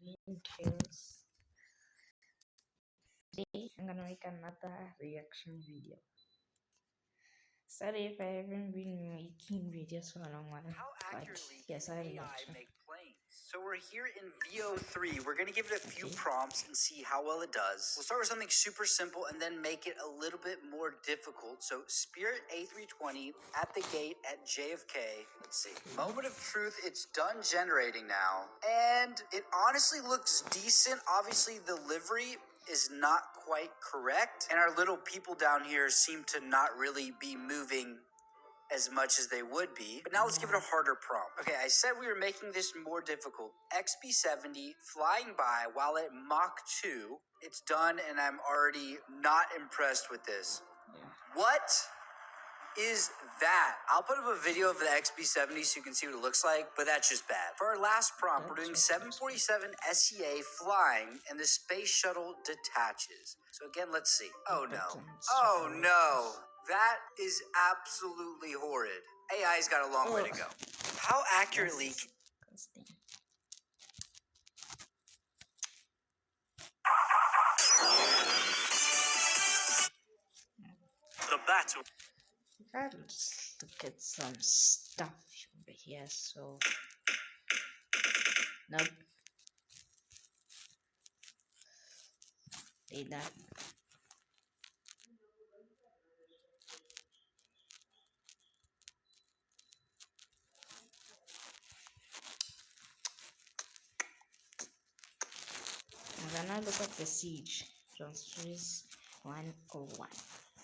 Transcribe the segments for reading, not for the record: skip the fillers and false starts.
Cheers. Today I'm gonna make another reaction video. Sorry if I haven't been making videos for a long while. How But accurately yes, can I AI reaction. make planes? So we're here in VO3. We're going to give it a few Okay. prompts and see how well it does. We'll start with something super simple and then make it a little bit more difficult. So Spirit A320 at the gate at JFK. Let's see. Moment of truth. It's done generating now. And it honestly looks decent. Obviously, the livery is not quite correct. And our little people down here seem to not really be moving as much as they would be. But now let's give it a harder prompt. Okay, I said we were making this more difficult. XB70 flying by while at Mach 2. It's done and I'm already not impressed with this. Yeah. What is that? I'll put up a video of the XB70 so you can see what it looks like, but that's just bad. For our last prompt, we're doing 747 SEA flying and the space shuttle detaches. So again, let's see. Oh no. Oh no. That is absolutely horrid. AI's got a long way to go. How accurately the battle. I'll just look at some stuff over here. So nope. Did that. I'm gonna look at the Siege Transfers 101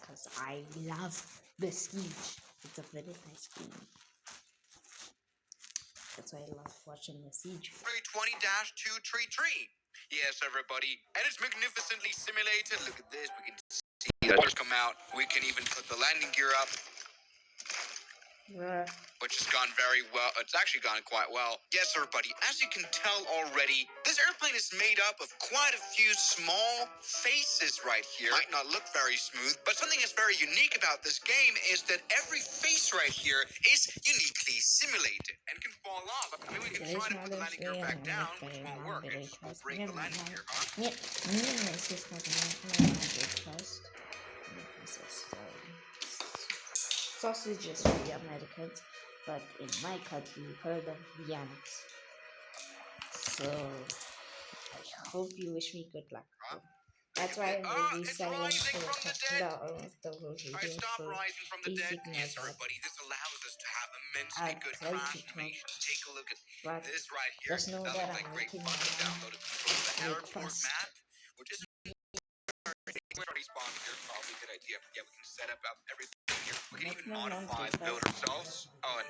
because I love the Siege. It's a very nice game. That's why I love watching the Siege. 320-2 tree. Yes, everybody. And it's magnificently simulated. Look at this. We can see the doors come out. We can even put the landing gear up, which has gone very well. It's actually gone quite well. Yes, everybody, as you can tell already, this airplane is made up of quite a few small faces right here. Might not look very smooth, but something that's very unique about this game is that every face right here is uniquely simulated and can fall off. I mean, we can try to put the landing gear back down, which won't work. It will break the landing gear, huh? Sausages for the Americans, but in my country we call them Viennas. So I hope you wish me good luck. That's why I will be silent for almost the whole video. I stop rising from the dead. Yes, everybody, this allows us to have immensely good crash animation. Take a look at this right here. Just know that that looks like I'm great making fun to download it from the airport map, which isn't respawn here. Probably a good idea. Yeah, we can set up everything here. We can even modify the build ourselves. Oh, and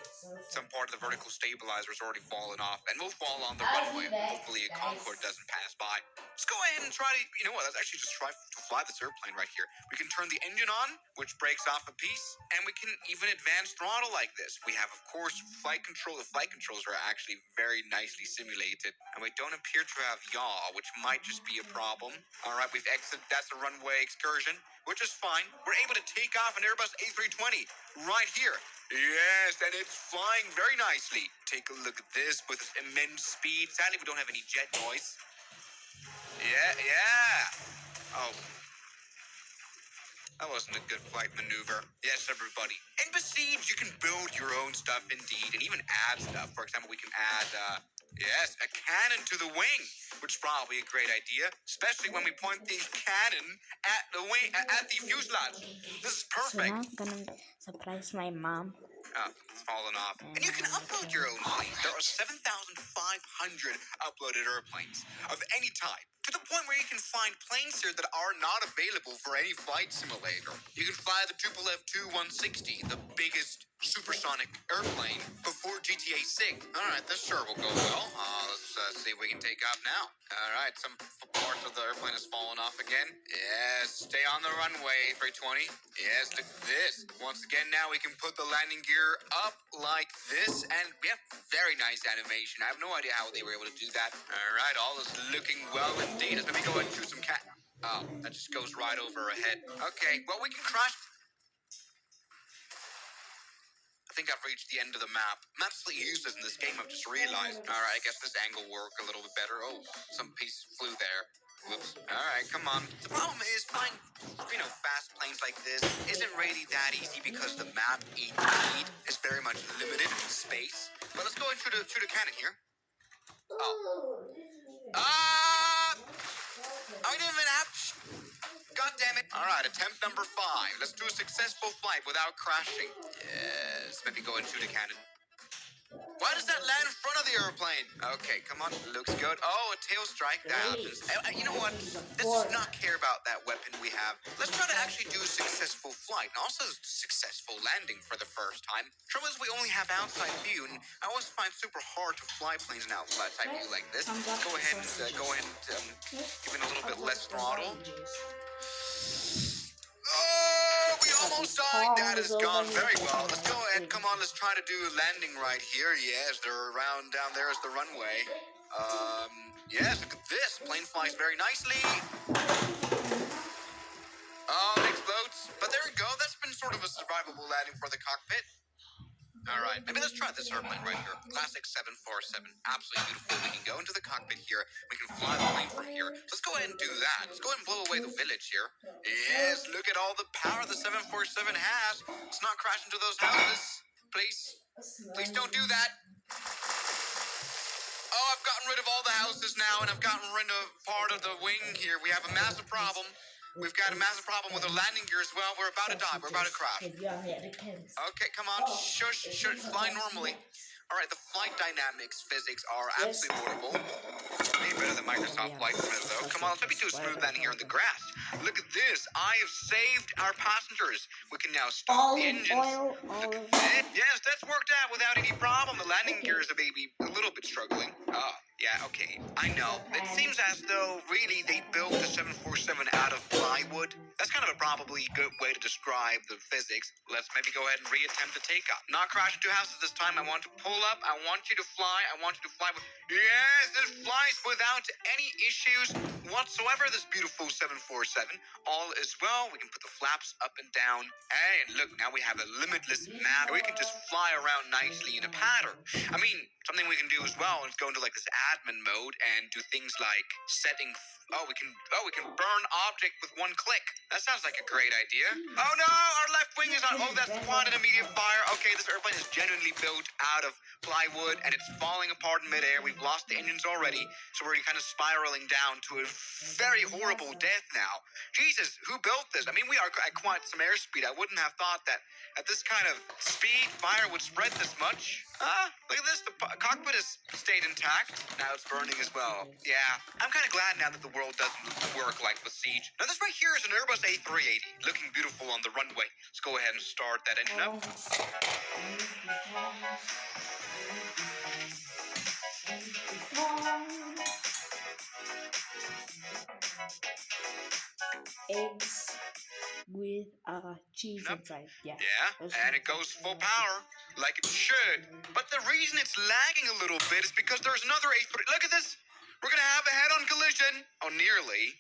some part of the vertical stabilizer is already fallen off, and we'll fall on the runway. Hopefully a Concorde doesn't pass by. Let's go ahead and try to, you know what, let's actually just try to fly this airplane right here. We can turn the engine on, which breaks off a piece, and we can even advance throttle like this. We have, of course, flight control. The flight controls are actually very nicely simulated, and we don't appear to have yaw, which might just be a problem. All right, we've exited, that's a runway excursion, which is fine. We're able to take off an Airbus A320 right here. Yes, and it's flying very nicely. Take a look at this with immense speed. Sadly, we don't have any jet noise. Yeah. Oh, that wasn't a good flight maneuver. Yes, everybody. In Besiege, you can build your own stuff indeed, and even add stuff. For example, we can add, a cannon to the wing, which is probably a great idea, especially when we point the cannon at the wing, at the fuselage. This is perfect. So now I'm gonna surprise my mom. It's fallen off. And you can upload your own planes. There are 7,500 uploaded airplanes of any type, to the point where you can find planes here that are not available for any flight simulator. You can fly the Tupolev Tu-160, the biggest supersonic airplane, before GTA 6. Alright, this sure will go well. Let's see if we can take off now. Alright, some parts of the airplane has fallen off again. Yes, stay on the runway, 320. Yes, look at this. Once again, now we can put the landing gear up like this, and yeah, very nice animation. I have no idea how they were able to do that. Alright, all is looking well indeed. Let me go ahead and shoot some Oh, that just goes right over our head. Okay, well, we can crash. think I've reached the end of the map. I'm absolutely useless in this game, I've just realized. Alright, I guess this angle worked a little bit better. Oh, some piece flew there. Whoops. Alright, come on. The problem is flying, fast planes like this isn't really that easy because the map indeed is very much limited in space. But let's go into the cannon here. Oh. I didn't even have... God damn it. Alright, attempt number 5. Let's do a successful flight without crashing. Yes, maybe go into the cannon. Why does that land in front of the airplane? Okay, come on. Looks good. Oh, a tail strike. That happens. You know what? Let's just not care about that weapon we have. Let's try to actually do a successful flight and also successful landing for the first time. Trouble is we only have outside view, and I always find it super hard to fly planes in outside view like this. Go ahead and give it a little bit less throttle. Oh, we almost died. That has gone very well. Let's go ahead. Come on, let's try to do a landing right here. Yes, they're around down there is the runway. Yes, look at this. Plane flies very nicely. Oh, it explodes. But there we go. That's been sort of a survivable landing for the cockpit. All right, maybe let's try this airplane right here. Classic 747. Absolutely beautiful. We can go into the cockpit here. We can fly the plane from here. Let's go ahead and do that. Let's go ahead and blow away the village here. Yes, look at all the power the 747 has. Let's not crash into those houses. Please. Please don't do that. Oh, I've gotten rid of all the houses now, and I've gotten rid of part of the wing here. We have a massive problem. We've got a massive problem with the landing gear as well. We're about to die. We're about to crash. Okay, come on. Shush, shush. Fly normally. All right, the flight dynamics physics are absolutely horrible. Way better than Microsoft Flight Simulator, though. Come on, let's maybe do a smooth landing here in the grass. Look at this. I have saved our passengers. We can now stop the engines. Yes, that's worked out without any problem. The landing gears are maybe a little bit struggling. Yeah, okay. I know. It seems as though, really, they built the 747 out of plywood. That's kind of a probably good way to describe the physics. Let's maybe go ahead and reattempt the takeoff. Not crash into houses this time. I want to pull up. I want you to fly. I want you to fly. Yes, it flies without any issues whatsoever. This beautiful 747. All is well. We can put the flaps up and down. Hey, and look, now we have a limitless map. We can just fly around nicely in a pattern. I mean, something we can do as well is go into like this admin mode and do things like setting. We can burn object with one click. That sounds like a great idea. Oh no, our left wing is on. Oh, that's quite an immediate fire. Okay, this airplane is genuinely built out of plywood and it's falling apart in midair. We've lost the engines already, so we're kind of spiraling down to a very horrible death now. Jesus, who built this? I mean, we are at quite some airspeed. I wouldn't have thought that at this kind of speed, fire would spread this much. Look at this. The cockpit has stayed intact. Now it's burning as well. Yeah, I'm kind of glad now that the world doesn't work like with Siege. Now this right here is an Airbus A380, looking beautiful on the runway. Let's go ahead and start that engine up. Eggs with cheese inside. Yeah. Yeah, and it goes full power like it should. But the reason it's lagging a little bit is because there's another A3. Look at this. We're gonna have a head-on collision. Oh, nearly.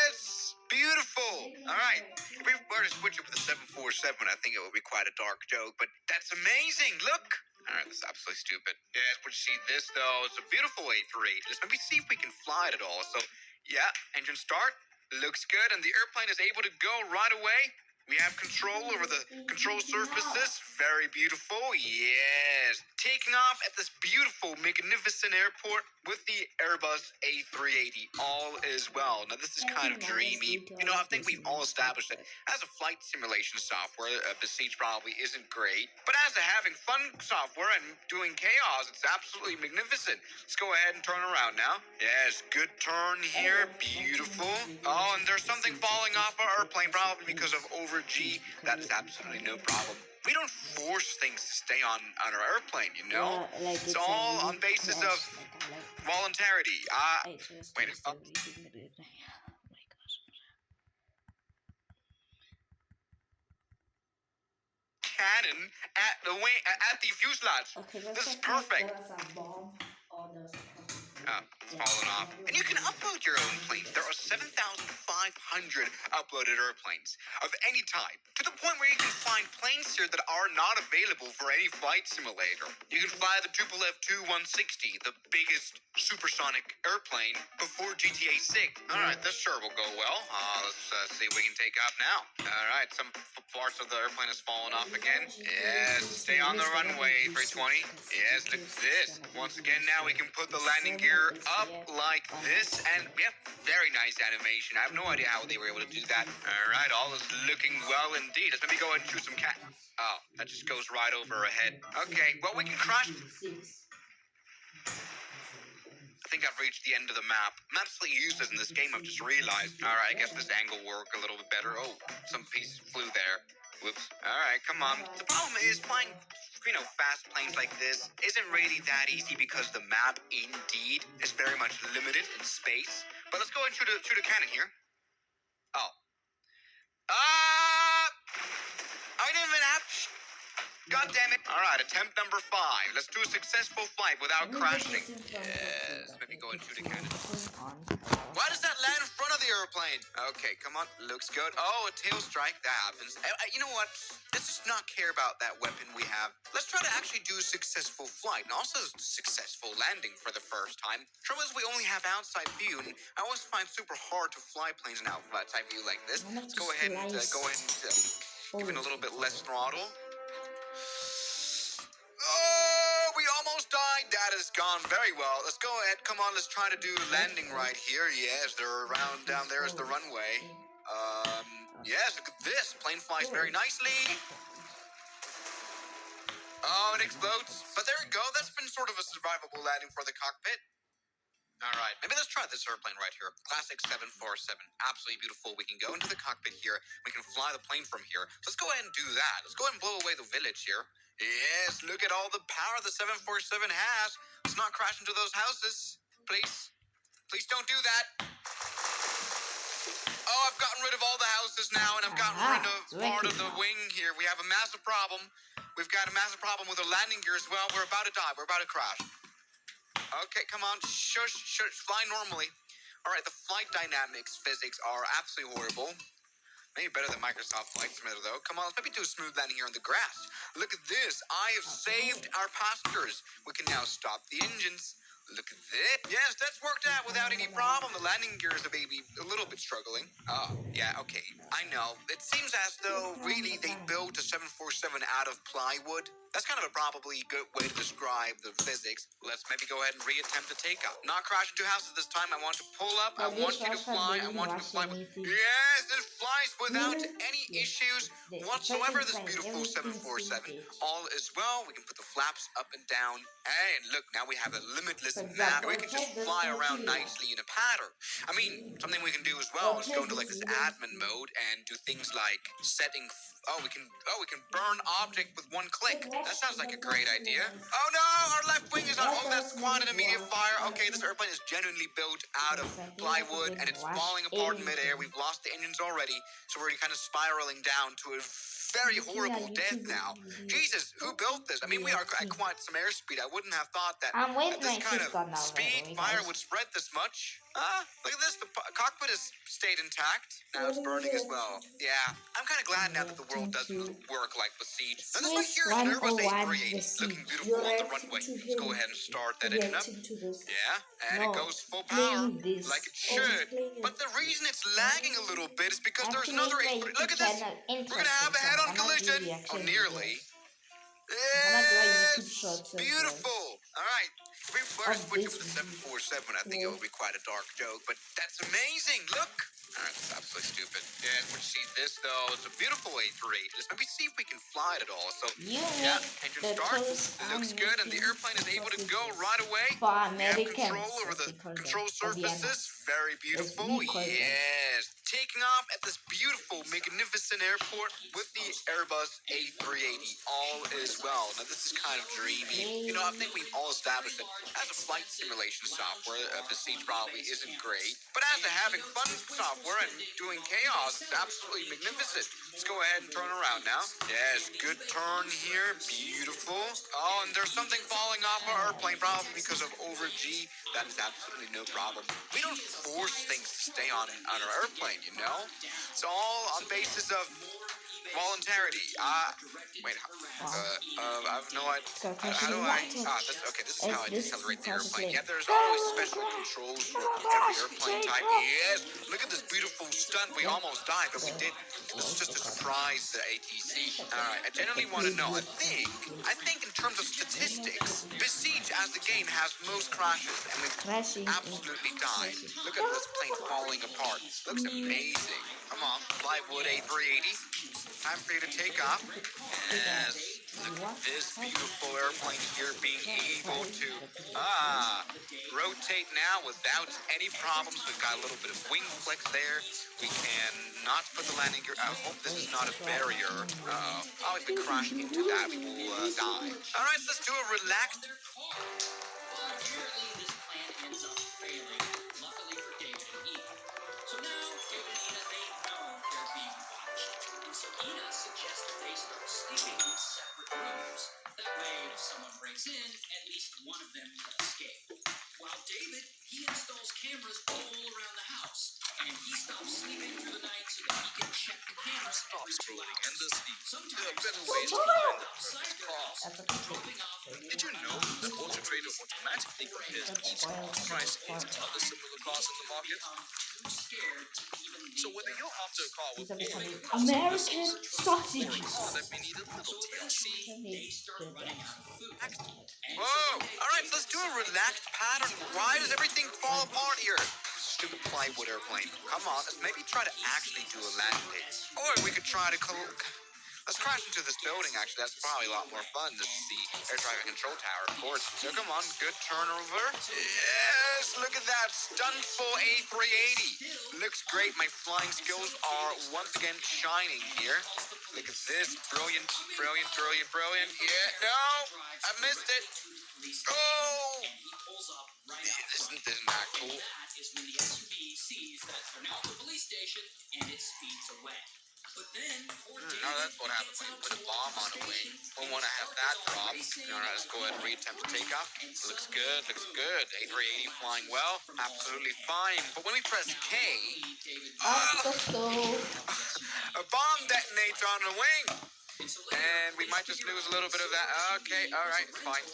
It's beautiful. All right. If we were to switch it with the 747, I think it would be quite a dark joke, but that's amazing. Look. All right, that's absolutely stupid. Yes, but you see this, though. It's a beautiful A3. Let's maybe see if we can fly it at all. So, yeah, engine start. Looks good, and the airplane is able to go right away. We have control over the control surfaces. Very beautiful. Yes. Taking off at this beautiful, magnificent airport with the Airbus A380. All is well. Now, this is kind of dreamy. You know, I think we've all established that as a flight simulation software, Besiege probably isn't great. But as a having fun software and doing chaos, it's absolutely magnificent. Let's go ahead and turn around now. Yes, good turn here. Beautiful. Oh, and there's something falling off our airplane, probably because of over G. That is absolutely no problem. We don't force things to stay on our airplane, you know? Yeah, like it's all on basis of voluntarity. Wait. Oh my gosh. Cannon at the wing, at the fuselage. Okay, this is perfect. There was a bomb or there's fallen off. And you can upload your own planes. There are 7,500 uploaded airplanes of any type, to the point where you can find planes here that are not available for any flight simulator. You can fly the F-160, the biggest supersonic airplane before GTA 6. All right, this sure will go well. Let's see if we can take off now. All right, some parts of the airplane has fallen off again. Yes, stay on the runway, 320. Yes, look at this. Once again, now we can put the landing gear up like this, and we have very nice animation. I have no idea how they were able to do that. All right, all is looking well indeed. Let's maybe go ahead and shoot some cat. Oh, that just goes right over our head. Okay, well, we can crash. I think I've reached the end of the map. I'm absolutely useless in this game, I've just realized. Alright, I guess this angle worked a little bit better. Oh, some piece flew there. Whoops. Alright, come on. The problem is flying, fast planes like this isn't really that easy because the map, indeed, is very much limited in space. But let's go and shoot a cannon here. Oh. I didn't even have... God damn it. Alright, attempt number 5. Let's do a successful flight without crashing. Yes, maybe go and shoot a cannon. Why does that land in front of the airplane? Okay, come on. Looks good. Oh, a tail strike. That happens. You know what? Let's just not care about that weapon we have. Let's try to actually do a successful flight and also a successful landing for the first time. Trouble is we only have outside view, and I always find super hard to fly planes in outside view like this. Let's go ahead and give it a little bit less throttle. Oh, we almost died. That has gone very well. Let's go ahead. Come on, let's try to do landing right here. Yes, they're around down there is the runway. Yes, look at this. Plane flies very nicely. Oh, it explodes. But there we go. That's been sort of a survivable landing for the cockpit. All right, maybe let's try this airplane right here. Classic 747. Absolutely beautiful. We can go into the cockpit here. We can fly the plane from here. Let's go ahead and do that. Let's go ahead and blow away the village here. Yes, look at all the power the 747 has. Let's not crash into those houses. Please. Please don't do that. Oh, I've gotten rid of all the houses now, and I've gotten rid of part of the wing here. We have a massive problem. We've got a massive problem with the landing gear as well. We're about to die. We're about to crash. Okay, come on. Shush. Fly normally. All right, the flight dynamics physics are absolutely horrible. Maybe better than Microsoft Flight Simulator, though. Come on, let's maybe do a smooth landing here on the grass. Look at this. I have saved our passengers. We can now stop the engines. Look at this. Yes, that's worked out without any problem. The landing gears are maybe a little bit struggling. Oh, yeah, okay. I know. It seems as though, really, they built a 747 out of plywood. That's kind of a probably good way to describe the physics. Let's maybe go ahead and re-attempt the takeoff. Not crash into houses this time. I want to pull up. I want you to fly. I want you to fly. Yes, it flies without any issues whatsoever. This beautiful 747. All is well. We can put the flaps up and down. And look, now we have a limitless map. We can just fly around nicely in a pattern. I mean, something we can do as well is go into like this admin mode and do things like setting. We can burn object with one click. That sounds like a great idea. Oh no, our left wing is on. Oh, that's quite an immediate fire. Okay, this airplane is genuinely built out of plywood and it's falling apart in midair. We've lost the engines already, so we're kind of spiraling down to a very horrible death now. Jesus, who built this? I mean, we are at quite some airspeed. I wouldn't have thought that at this kind of speed, fire would spread this much. Look at this. The cockpit has stayed intact. Now it's burning as well. Yeah, I'm kind of glad now that the world doesn't work like the Siege. Now this right here is an Airbus A380 looking beautiful on the runway. Let's go ahead and start that engine up. Yeah, and it goes full power like it should. But the reason it's lagging a little bit is because there's another A380. Look at this. We're going to have a head-on collision. Oh, nearly. Yes! Beautiful! Alright, if we were to switch it with the 747, I think it would be quite a dark joke, but that's amazing! Look! Alright, that's absolutely stupid. Yeah, we see this though. It's a beautiful A380. Let's maybe see if we can fly it at all. So, yeah, engine start. It looks good, and the airplane is able to go right away. We have control over the control surfaces. very beautiful. recoil. Yes. Taking off at this beautiful, magnificent airport with the Airbus A380. All is well. Now, this is kind of dreamy. You know, I think we've all established that as a flight simulation software, the Siege probably isn't great. But as a having fun software and doing chaos, it's absolutely magnificent. Let's go ahead and turn around now. Yes, good turn here. Beautiful. Oh, and there's something falling off our airplane, probably because of over G. That is absolutely no problem. We don't force things to stay on our airplane, you know? It's all on basis of voluntarity. Wait, I have no idea. How do I? This is how I decelerate the airplane. Yeah, there's always special controls for every airplane type. Yes, look at this beautiful stunt. We almost died, but we did. This is just a surprise to ATC. All right, I generally want to know. I think in terms of statistics, Besiege as the game has most crashes, and we've absolutely died. Look at this plane falling apart. Looks amazing. Come on, Flywood A380. Time for you to take off. Yes, look at this beautiful airplane here being able to rotate now without any problems. We've got a little bit of wing flex there. We can not put the landing gear. I hope this is not a barrier. If we crash into that, we will die. All right, let's do a relaxed. In, at least one of them will escape. While David, he installs cameras all around the house, and he stops sleeping through the night so that he can check the cameras. Stop scrolling endlessly. Sometimes There are better ways to find the perfect car. Did you know that Auto Trader automatically compares each car's pricing to other similar cars in the market? So whether you're after a car with all the American or a sausages. car that may need a little TLC, Whoa! Alright, let's do a relaxed pattern. Why does everything fall apart here? Stupid plywood airplane. Come on, let's maybe try to actually do a landing. Or we could try to let's crash into this building, actually. That's probably a lot more fun than the air traffic control tower, of course. So come on, good turnover. Yes, look at that. Stuntful A380. Looks great. My flying skills are once again shining here. Look at this. Brilliant, brilliant, brilliant, brilliant. Yeah, no, I missed it. Oh! Isn't that cool? That is when the SUV sees that they're now at the police station and it speeds away. But then, No, that's what happens when you put a bomb on a wing. We want to have that drop. Alright, let's go ahead and reattempt to take off. Looks good, looks good. A380 flying well. Absolutely fine. But when we press K, a bomb detonates on the wing. And we might just lose a little bit of that. Okay, alright, fine.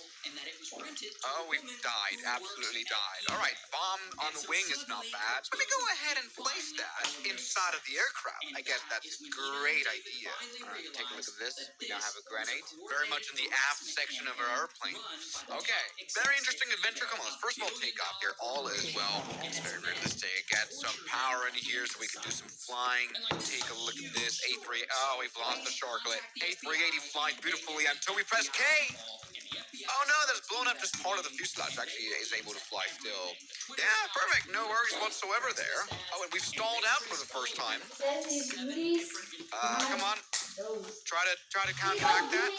Oh, we've died. Absolutely died. Alright, bomb on the wing is not bad. Let me go ahead and place that inside of the aircraft. I guess that's a great idea. Alright, take a look at this. We now have a grenade. Very much in the aft section of our airplane. Okay, very interesting adventure. Come on, let's first of all take off here. All is well. It's very realistic. Get some power in here so we can do some flying. Take a look at this. A3. Oh, we've lost the sharklet. A380 flying beautifully until we press K. Oh no, that's blown up just part of the fuselage. Actually, is able to fly still. Yeah, perfect. No worries whatsoever there. Oh, and we've stalled out for the first time. Come on. Try to counteract that.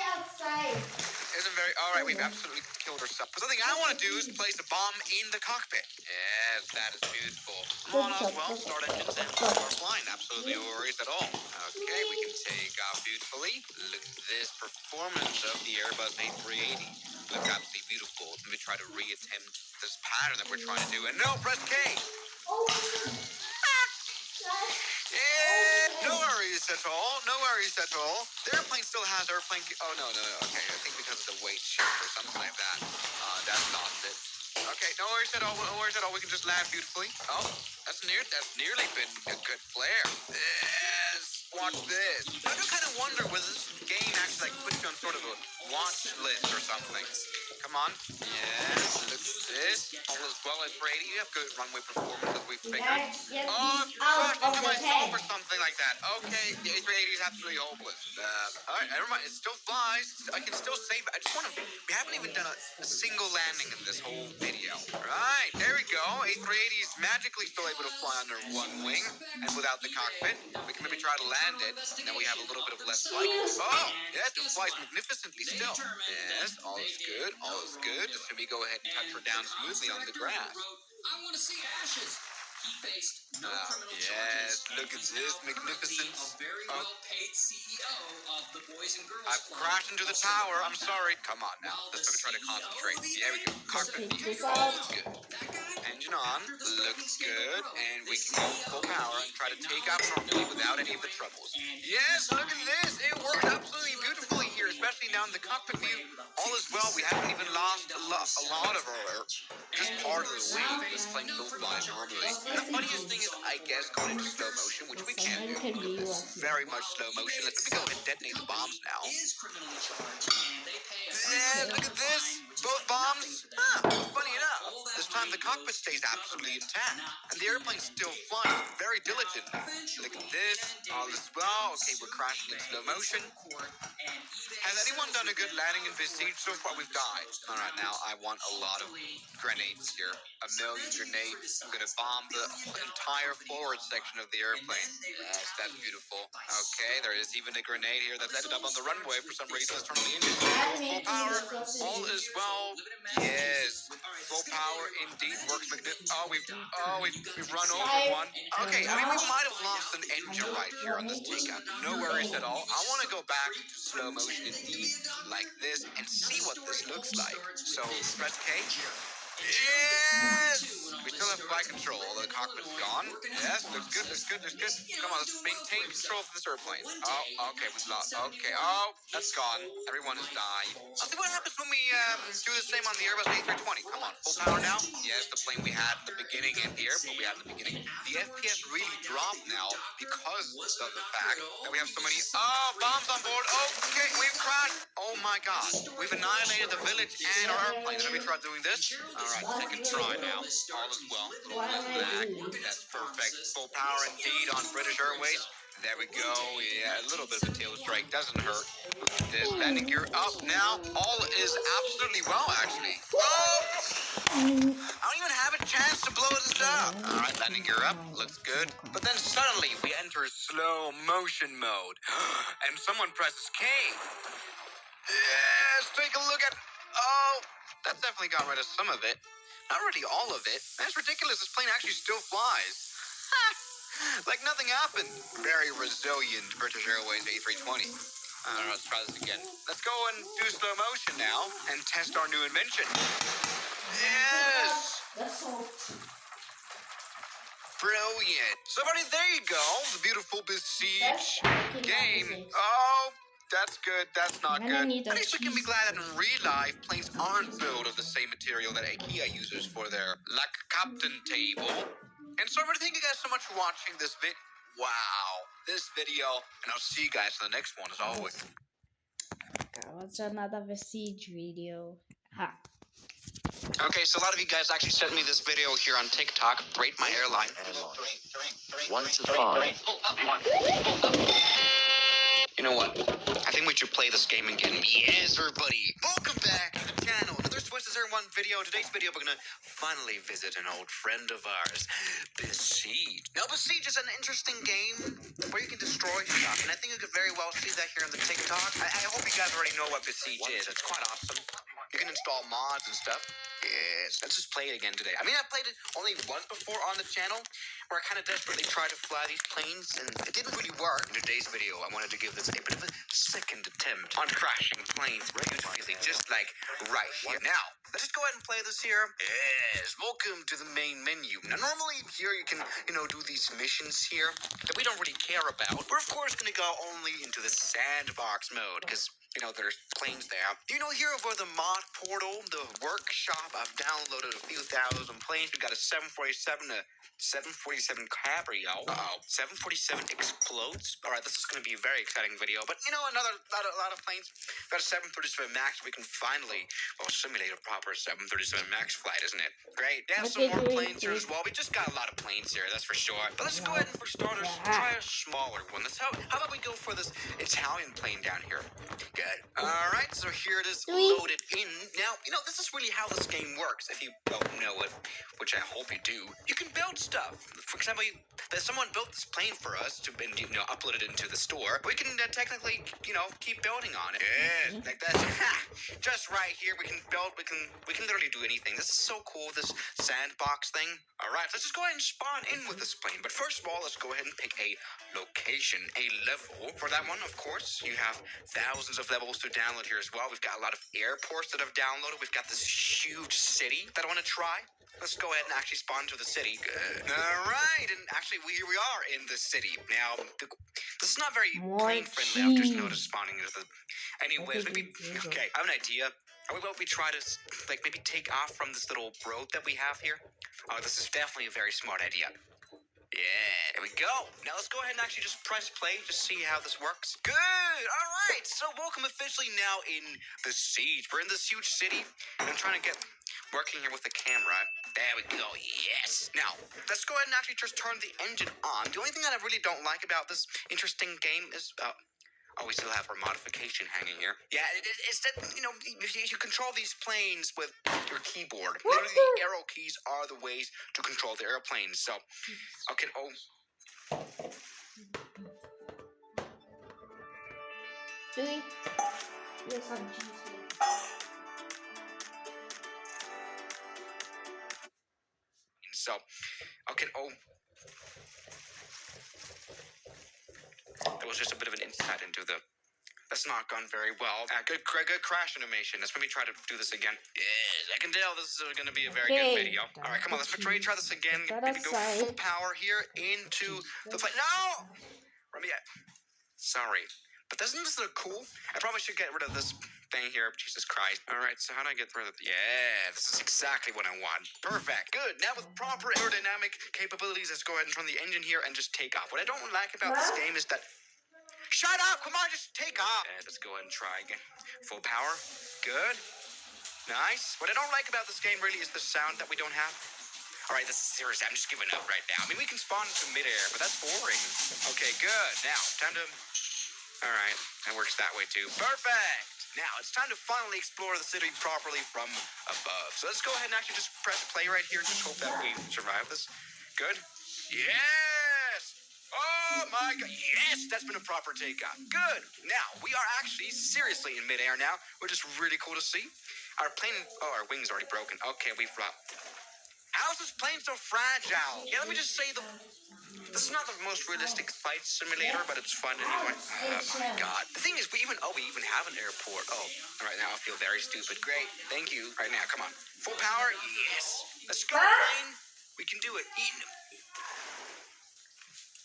Isn't very. All right, we've absolutely killed ourselves. But the thing I want to do is place a bomb in the cockpit. Yes, that is beautiful. Come on, Oswald. Start engines and start flying. Absolutely no worries at all. Okay, we can take off beautifully. Look at this performance of the Airbus A380. Looks absolutely beautiful. Let me try to reattempt this pattern that we're trying to do. And no, press K. Yeah, no worries at all. No worries at all. The airplane still has airplane. Oh no. Okay, I think because of the weight shift or something like that. That's not it. Okay, no worries at all. No worries at all. We can just land beautifully. Oh, that's nearly been a good flare. Yes. Watch this. I do kind of wonder whether this game actually puts you on sort of a watch list or something. Come on. Yes. Look at this. All is well at Brady. You have good runway performance as we figured. Oh, I've crashed into myself or something like that. Okay, the A380 is absolutely hopeless. Alright, never mind. It still flies. I can still save it. I just want to. We haven't even done a single landing in this whole video. Right, there we go. A380 Atreides magically still able to fly under one wing and without the cockpit. We can maybe try to land it, and then we have a little bit of less flight. Oh, yes, it flies magnificently still. Yes, all is good, all is good. Just let me go ahead and touch her down smoothly on the grass. I want to see Ashes. He faced no criminal yes, charges. look at this magnificence. A very well-paid CEO of the Boys and Girls I've Club. crashed into the tower. I'm sorry. Come on now. Let's try to concentrate. There we go. Cockpit Take view. this All out. is good. Engine on. Looks good. And we can go full power and try to take off normally without any of the troubles. Yes, look at this. It worked absolutely beautifully here, especially now in the cockpit view. All is well. We haven't even lost a lot of our just part of the wing. This plane still flies normally. And the funniest thing is, I guess, going into slow motion, which we can't do. Very much slow motion. Let's go and detonate the bombs now. Is criminally charged, and they pay a Yeah, look at this. Both bombs. Funny enough, this time the cockpit stays absolutely intact, and the airplane still flies very diligent. Look at this. All is well. Okay, we're crashing in slow motion. Has anyone done a good landing in Besiege so far? We've died. All right, now I want a lot of grenades here. A million grenades. I'm gonna bomb the entire forward section of the airplane. Yes, that's beautiful. Okay, there is even a grenade here that's ended up on the runway for some reason. Let's turn on the engine. Full power. All is well. Yes, full power indeed works. We've run over one. Okay, I mean we might have lost an engine right here on this takeout. No worries at all. I want to go back to slow motion indeed, like this, and see what this looks like. So press K. Yes! We still have flight control, although the cockpit's gone. Yes, looks good, looks good, looks good. Come on, let's maintain control of this airplane. Oh, okay, we've lost. Okay, oh, that's gone. Everyone has died. Let's see what happens when we do the same on the Airbus A320. Come on, full power now. Yes, the plane we had in the beginning and here, but we had in the beginning. The FPS really dropped now because of the fact that we have so many bombs on board. Okay, we've crashed. Oh my god. We've annihilated the village and our airplane. Let me try doing this. Alright, second try now. All is well. That's perfect. Full power indeed on British Airways. There we go. Yeah, a little bit of a tail strike. Doesn't hurt. This landing gear up now. All is absolutely well, actually. Oh! I don't even have a chance to blow this up. Alright, landing gear up. Looks good. But then suddenly we enter slow motion mode. And someone presses K. Yes, take a look at... Oh, that definitely got rid of some of it. Not really all of it. That's ridiculous. This plane actually still flies. Like nothing happened. Very resilient British Airways A320. Let's try this again. Let's go and do slow motion now and test our new invention. Yes! Brilliant. So, buddy, there you go. The beautiful Besiege game. Oh, that's good. That's not good. At least we can be glad that in real life, planes aren't built of the same material that IKEA uses for their like captain table. And so, I thank you guys so much for watching this this video, and I'll see you guys in the next one as always. Watch another Besiege video. Ha. Okay, so a lot of you guys actually sent me this video here on TikTok. Rate my airline. 1 to 5. You know what? I think we should play this game again. Yes, everybody. Welcome back to the channel. Another Twisted Zero 1 video. Today's video, we're going to finally visit an old friend of ours, Besiege. Now, Besiege is an interesting game where you can destroy stuff, and I think you could very well see that here on the TikTok. I hope you guys already know what Besiege is. It's quite awesome. You can install mods and stuff. Yes, let's just play it again today. I mean, I've played it only once before on the channel, where I kind of desperately tried to fly these planes, and it didn't really work. In today's video, I wanted to give this a bit of a second attempt on crashing planes beautifully, just like right here. Now, let's just go ahead and play this here. Yes, welcome to the main menu. Now, normally here you can, do these missions here that we don't really care about. We're, of course, going to go only into the sandbox mode, because there's planes there. Here over the mod portal, the workshop, I've downloaded a few thousand planes. We've got a 747, a 747 Cabrio. 747 explodes. All right, this is going to be a very exciting video. But, another lot of planes. We've got a 737 MAX. We can finally, simulate a proper 737 MAX flight, isn't it? Great. They have some more planes here as well. We just got a lot of planes here, that's for sure. But let's go ahead and, for starters, try a smaller one. How about we go for this Italian plane down here? good. All right, so here it is Doei. loaded in. Now, this is really how this game works. If you don't know it, which I hope you do, you can build stuff. For example, someone built this plane for us to upload it into the store. We can technically, keep building on it. Yeah, like that. Just right here, we can build. We can literally do anything. This is so cool. This sandbox thing. All right, let's just go ahead and spawn in with this plane. But first of all, let's go ahead and pick a location, a level. For that one, of course, you have thousands of levels to download here as well. We've got a lot of airports that I've downloaded. We've got this huge city that I want to try. Let's go ahead and actually spawn to the city. Good. All right, and actually, here we are in the city. Now, this is not very More plane-friendly. I've just cheese. noticed spawning into the... Anyways, maybe... Okay, I have an idea. How about we try to, maybe take off from this little road that we have here? Oh, this is definitely a very smart idea. Yeah, there we go. Now let's go ahead and actually just press play to see how this works. Good. All right. So welcome officially now in the siege. We're in this huge city. And I'm trying to get working here with the camera. There we go. Yes. Now let's go ahead and actually just turn the engine on. The only thing that I really don't like about this interesting game is oh, we still have our modification hanging here. Yeah, it's that, you control these planes with your keyboard. Literally, the arrow keys are the ways to control the airplanes. So, okay, Doei. Here's some cheese. So, okay, it was just a bit of an insight into the... That's not gone very well. Good crash animation. Let's maybe try to do this again. Yes, I can tell this is going to be a very good video. All right, come on, let's try this again. Maybe go full power here into the plane. No! Sorry. But doesn't this look cool? I probably should get rid of this thing here. Jesus Christ. All right, so how do I get rid of it? Yeah, this is exactly what I want. Perfect. Good. Now with proper aerodynamic capabilities, let's go ahead and turn the engine here and just take off. What I don't like about this game is that... Shut up! Come on, just take off! And let's go ahead and try again. Full power. Good. Nice. What I don't like about this game really is the sound that we don't have. All right, this is serious. I'm just giving up right now. I mean, we can spawn into midair, but that's boring. Okay, good. Now, time to... All right, that works that way too. Perfect! Now, it's time to finally explore the city properly from above. So let's go ahead and actually just press play right here and just hope that we survive this. Good. Yes! Oh my God, yes, that's been a proper takeoff. Good. Now, we are actually seriously in midair now, which is really cool to see. Our plane, our wing's already broken. Okay, we flopped. How's this plane so fragile? Yeah, let me just say this is not the most realistic flight simulator, but it's fun anyway. Oh my God. The thing is, we even have an airport. Oh, all right, now I feel very stupid. Great, thank you. Right now, come on. Full power, yes. Let's go, plane. We can do it.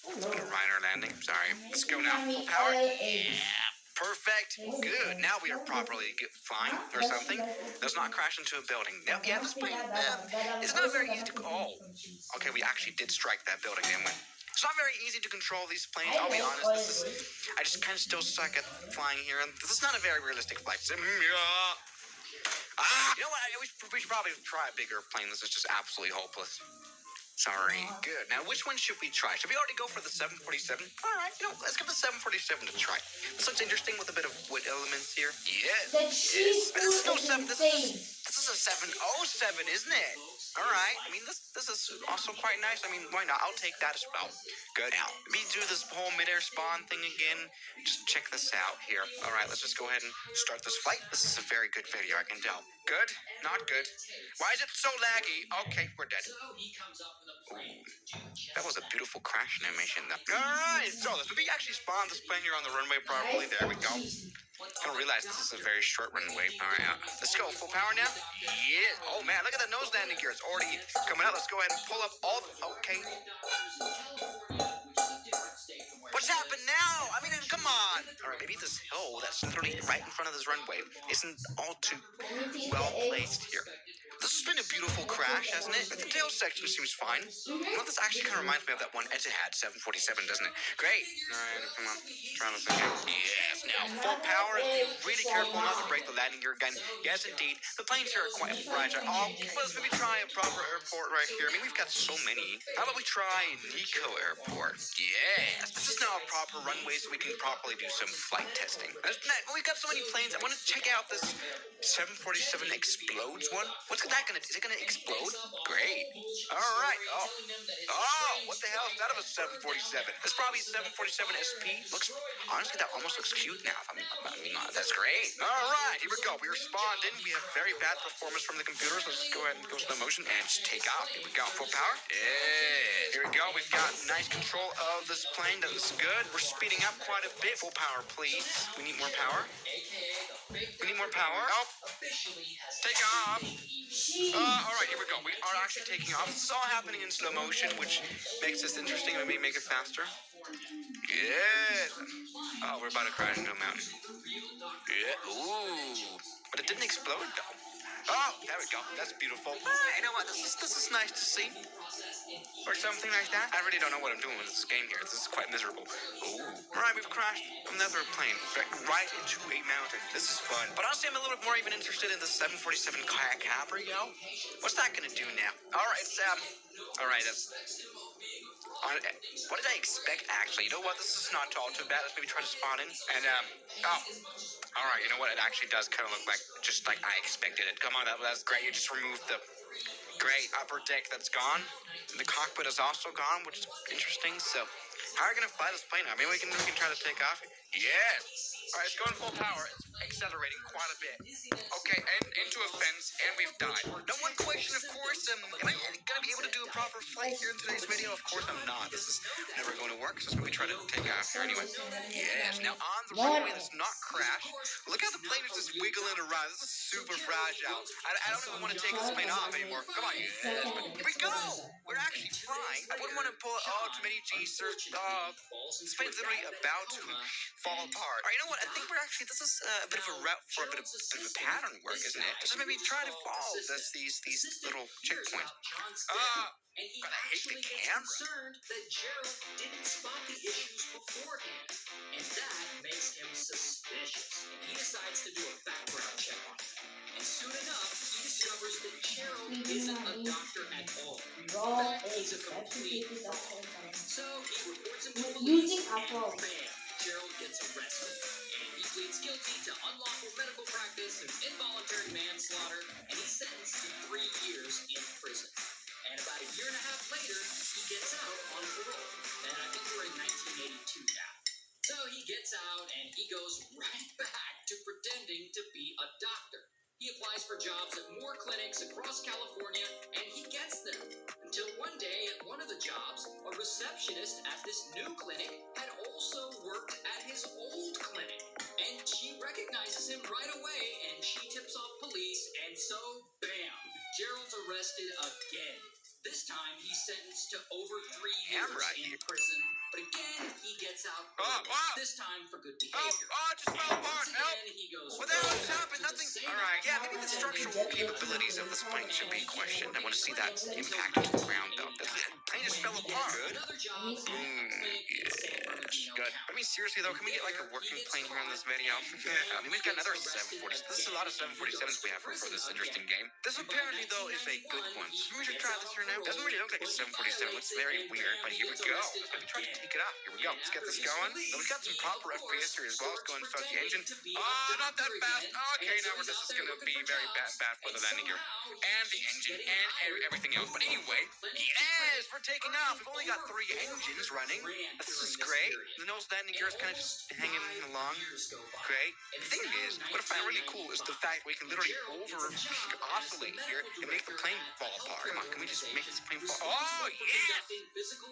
It's been a Reiner landing. Sorry. Let's go now. Full power. Yeah. Perfect. Good. Now we are properly flying or something. Let's not crash into a building. Now, yeah, this plane, it's not very easy to... Oh. Okay, we actually did strike that building, didn't we? It's not very easy to control these planes. I'll be honest. I just kind of still suck at flying here. And this is not a very realistic flight sim. You know what? We should probably try a bigger plane. This is just absolutely hopeless. Sorry. Good. Now, which one should we try? Should we already go for the 747? All right, let's give the 747 a try. This looks interesting with a bit of wood elements here. Yes. But this is no 7. This is a 707, isn't it? All right. I mean, this is also quite nice. I mean, why not? I'll take that as well. Good. Now, let me do this whole midair spawn thing again. Just check this out here. All right, let's just go ahead and start this flight. This is a very good video, I can tell. Good? Not good. Why is it so laggy? Okay, we're dead. Ooh, that was a beautiful crash animation, though. All right, so let's maybe actually spawn this plane here on the runway properly. There we go. I don't realize this is a very short runway. All right, let's go. Full power now. Yeah. Oh man, look at that nose landing gear. It's already coming out. Let's go ahead and pull up all the... Okay. What's happened now? I mean, come on. All right, maybe this hill that's literally right in front of this runway isn't all too well placed here. This has been a beautiful crash, hasn't it? The tail section seems fine. Well, this actually kind of reminds me of that one Etihad 747, doesn't it? Great. All right, come on. Trying to think. Yes, now full power. Be really careful not to break the landing gear again. Yes, indeed. The planes here are quite fragile. Oh, let's maybe try a proper airport right here. I mean, we've got so many. How about we try Nico Airport? Yes. This is now a proper runway, so we can properly do some flight testing. We've got so many planes. I want to check out this 747 explodes one. What's that gonna? Is it gonna explode? Great. All right. Oh, what the hell is that of a 747? It's probably a 747 SP. Looks honestly, that almost looks cute now. I mean, that's great. All right, here we go. We respond in. We have very bad performance from the computers. Let's just go ahead and go slow motion and just take off. Here we go. Full power. Yeah. Here we go. We've got nice control of this plane. That is good. We're speeding up quite a bit. Full power, please. We need more power. We need more power. Nope. Take off. All right, here we go. We are actually taking off. This is all happening in slow motion, which makes this interesting. Let me make it faster. Good. Oh, we're about to crash into a mountain. Yeah. Ooh. But it didn't explode, though. Oh, there we go. That's beautiful. You know what? This is nice to see. Or something like that. I really don't know what I'm doing with this game here. This is quite miserable. Ooh. Right, we've crashed another plane right into a mountain. This is fun. But honestly, I'm a little bit more even interested in the 747 Cabrio. What's that gonna do now? All right, that's... what did I expect, actually? You know what? This is not all too bad. Let's maybe try to spawn in. And, all right, you know what? It actually does kind of look like, just like I expected it. Come on, that's great. You just removed the great upper deck that's gone. The cockpit is also gone, which is interesting. So, how are we going to fly this plane now? Maybe we can try to take off. Yes. All right, it's going full power. It's accelerating quite a bit. Okay, and into a fence, and we've died. Now, one question, of course, am I going to be able to do a proper flight here in today's video? Of course I'm not. This is never going to work, so let's maybe try to take off here anyway. Yes, now on the runway that's not crash. Look how the plane is just wiggling around. This is super fragile. I don't even want to take this plane off anymore. Come on, yes, but here we go. We're actually flying. I wouldn't want to pull it. Oh, too many G's. This plane's literally about to fall apart. All right, you know what? I think this is a bit of a route for a bit of a pattern work, isn't it? Just maybe try to follow these little checkpoints. But I hate the camera. Concerned that Gerald didn't spot the issues beforehand, and that makes him suspicious. He decides to do a background check on him, and soon enough, he discovers that Gerald isn't a doctor at all. In fact, he's a complete fraud. So he reports him to police, and bam, Gerald gets arrested. And he pleads guilty to unlawful medical practice and involuntary manslaughter, and he's sentenced to 3 years in prison. And about a year and a half later, he gets out on parole. And I think we're in 1982 now. So he gets out and he goes right back to pretending to be a doctor. He applies for jobs at more clinics across California, and he gets them. Until one day, at one of the jobs, a receptionist at this new clinic had also worked at his old clinic. And she recognizes him right away, and she tips off police, and so, bam, Gerald's arrested again. This time, he's sentenced to over 3 years in prison. But again, he gets out early. This time for good behavior. It just fell apart. Help! He goes, What the hell just happened? Nothing. All right. Yeah, maybe the structural capabilities of this plane should be questioned. I want to see that impact on the ground, though. The plane just fell apart. Good. Yes. Good. I mean, seriously, though, can we get like a working plane here in this video? I mean, we've got another 747. This is a lot of 747s we have for this interesting game. This apparently, though, is a good one. So we should try this here now. Doesn't really look like a 747. It looks very weird, but here we go. Let me try to take it up. Here we go. Let's get this going. Now, we've got some proper FPS here as well. Let's go and start the engine. Not that fast. Okay, now this is going to be very bad for the landing gear. And the engine and everything else. But anyway, yes, we're taking off. We've only got 3 engines running. This is great. The nose landing gear is kind of just hanging along. Great. The thing is, what I find really cool is the fact we can literally oscillate here and make the plane fall apart. Come on, can we just make this plane fall? Oh, yes!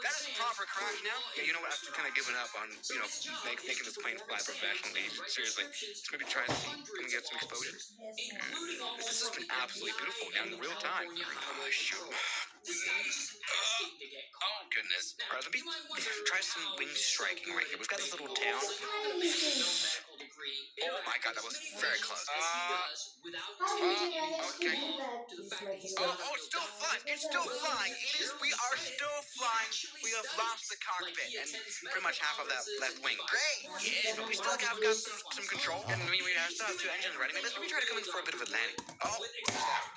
That is a proper crash now. Yeah, you know what? I've kind of given up on, making this plane fly professionally. Seriously. Let's maybe try to see. Can we get some exposure? This has been absolutely beautiful now in real time. Oh, shoot. Oh, goodness. All right, let me try some wing striking right here. We've got this little town. Oh my God, that was very close. How did you manage to Okay. do that, these letters? Oh, it's still flying. It's still flying. It is. We are still flying. We have lost the cockpit and pretty much half of that left wing. Great. Yeah, but we still have got some control. And we still have two engines running. Maybe we try to come in for a bit of a landing. Oh,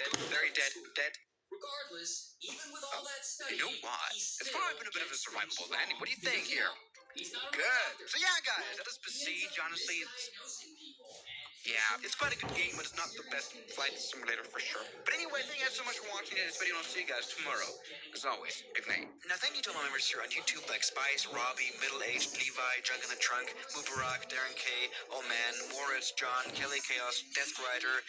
dead. Very dead. Dead. Regardless, even with all that studying, You know what? It's probably been a bit of a survivable landing. What do you think here? He's not a Good. doctor. So yeah, guys, that is Besiege. Honestly, it's yeah, it's quite a good game, but it's not the best flight simulator for sure. But anyway, thank you guys so much for watching this video, and I'll see you guys tomorrow. As always, good night. Now, thank you to all my members here on YouTube, like Spice, Robbie, Middle Aged, Levi, Jug in the Trunk, Mubarak, Darren K, Old Man, Moritz, John, Kelly Chaos, Death Rider,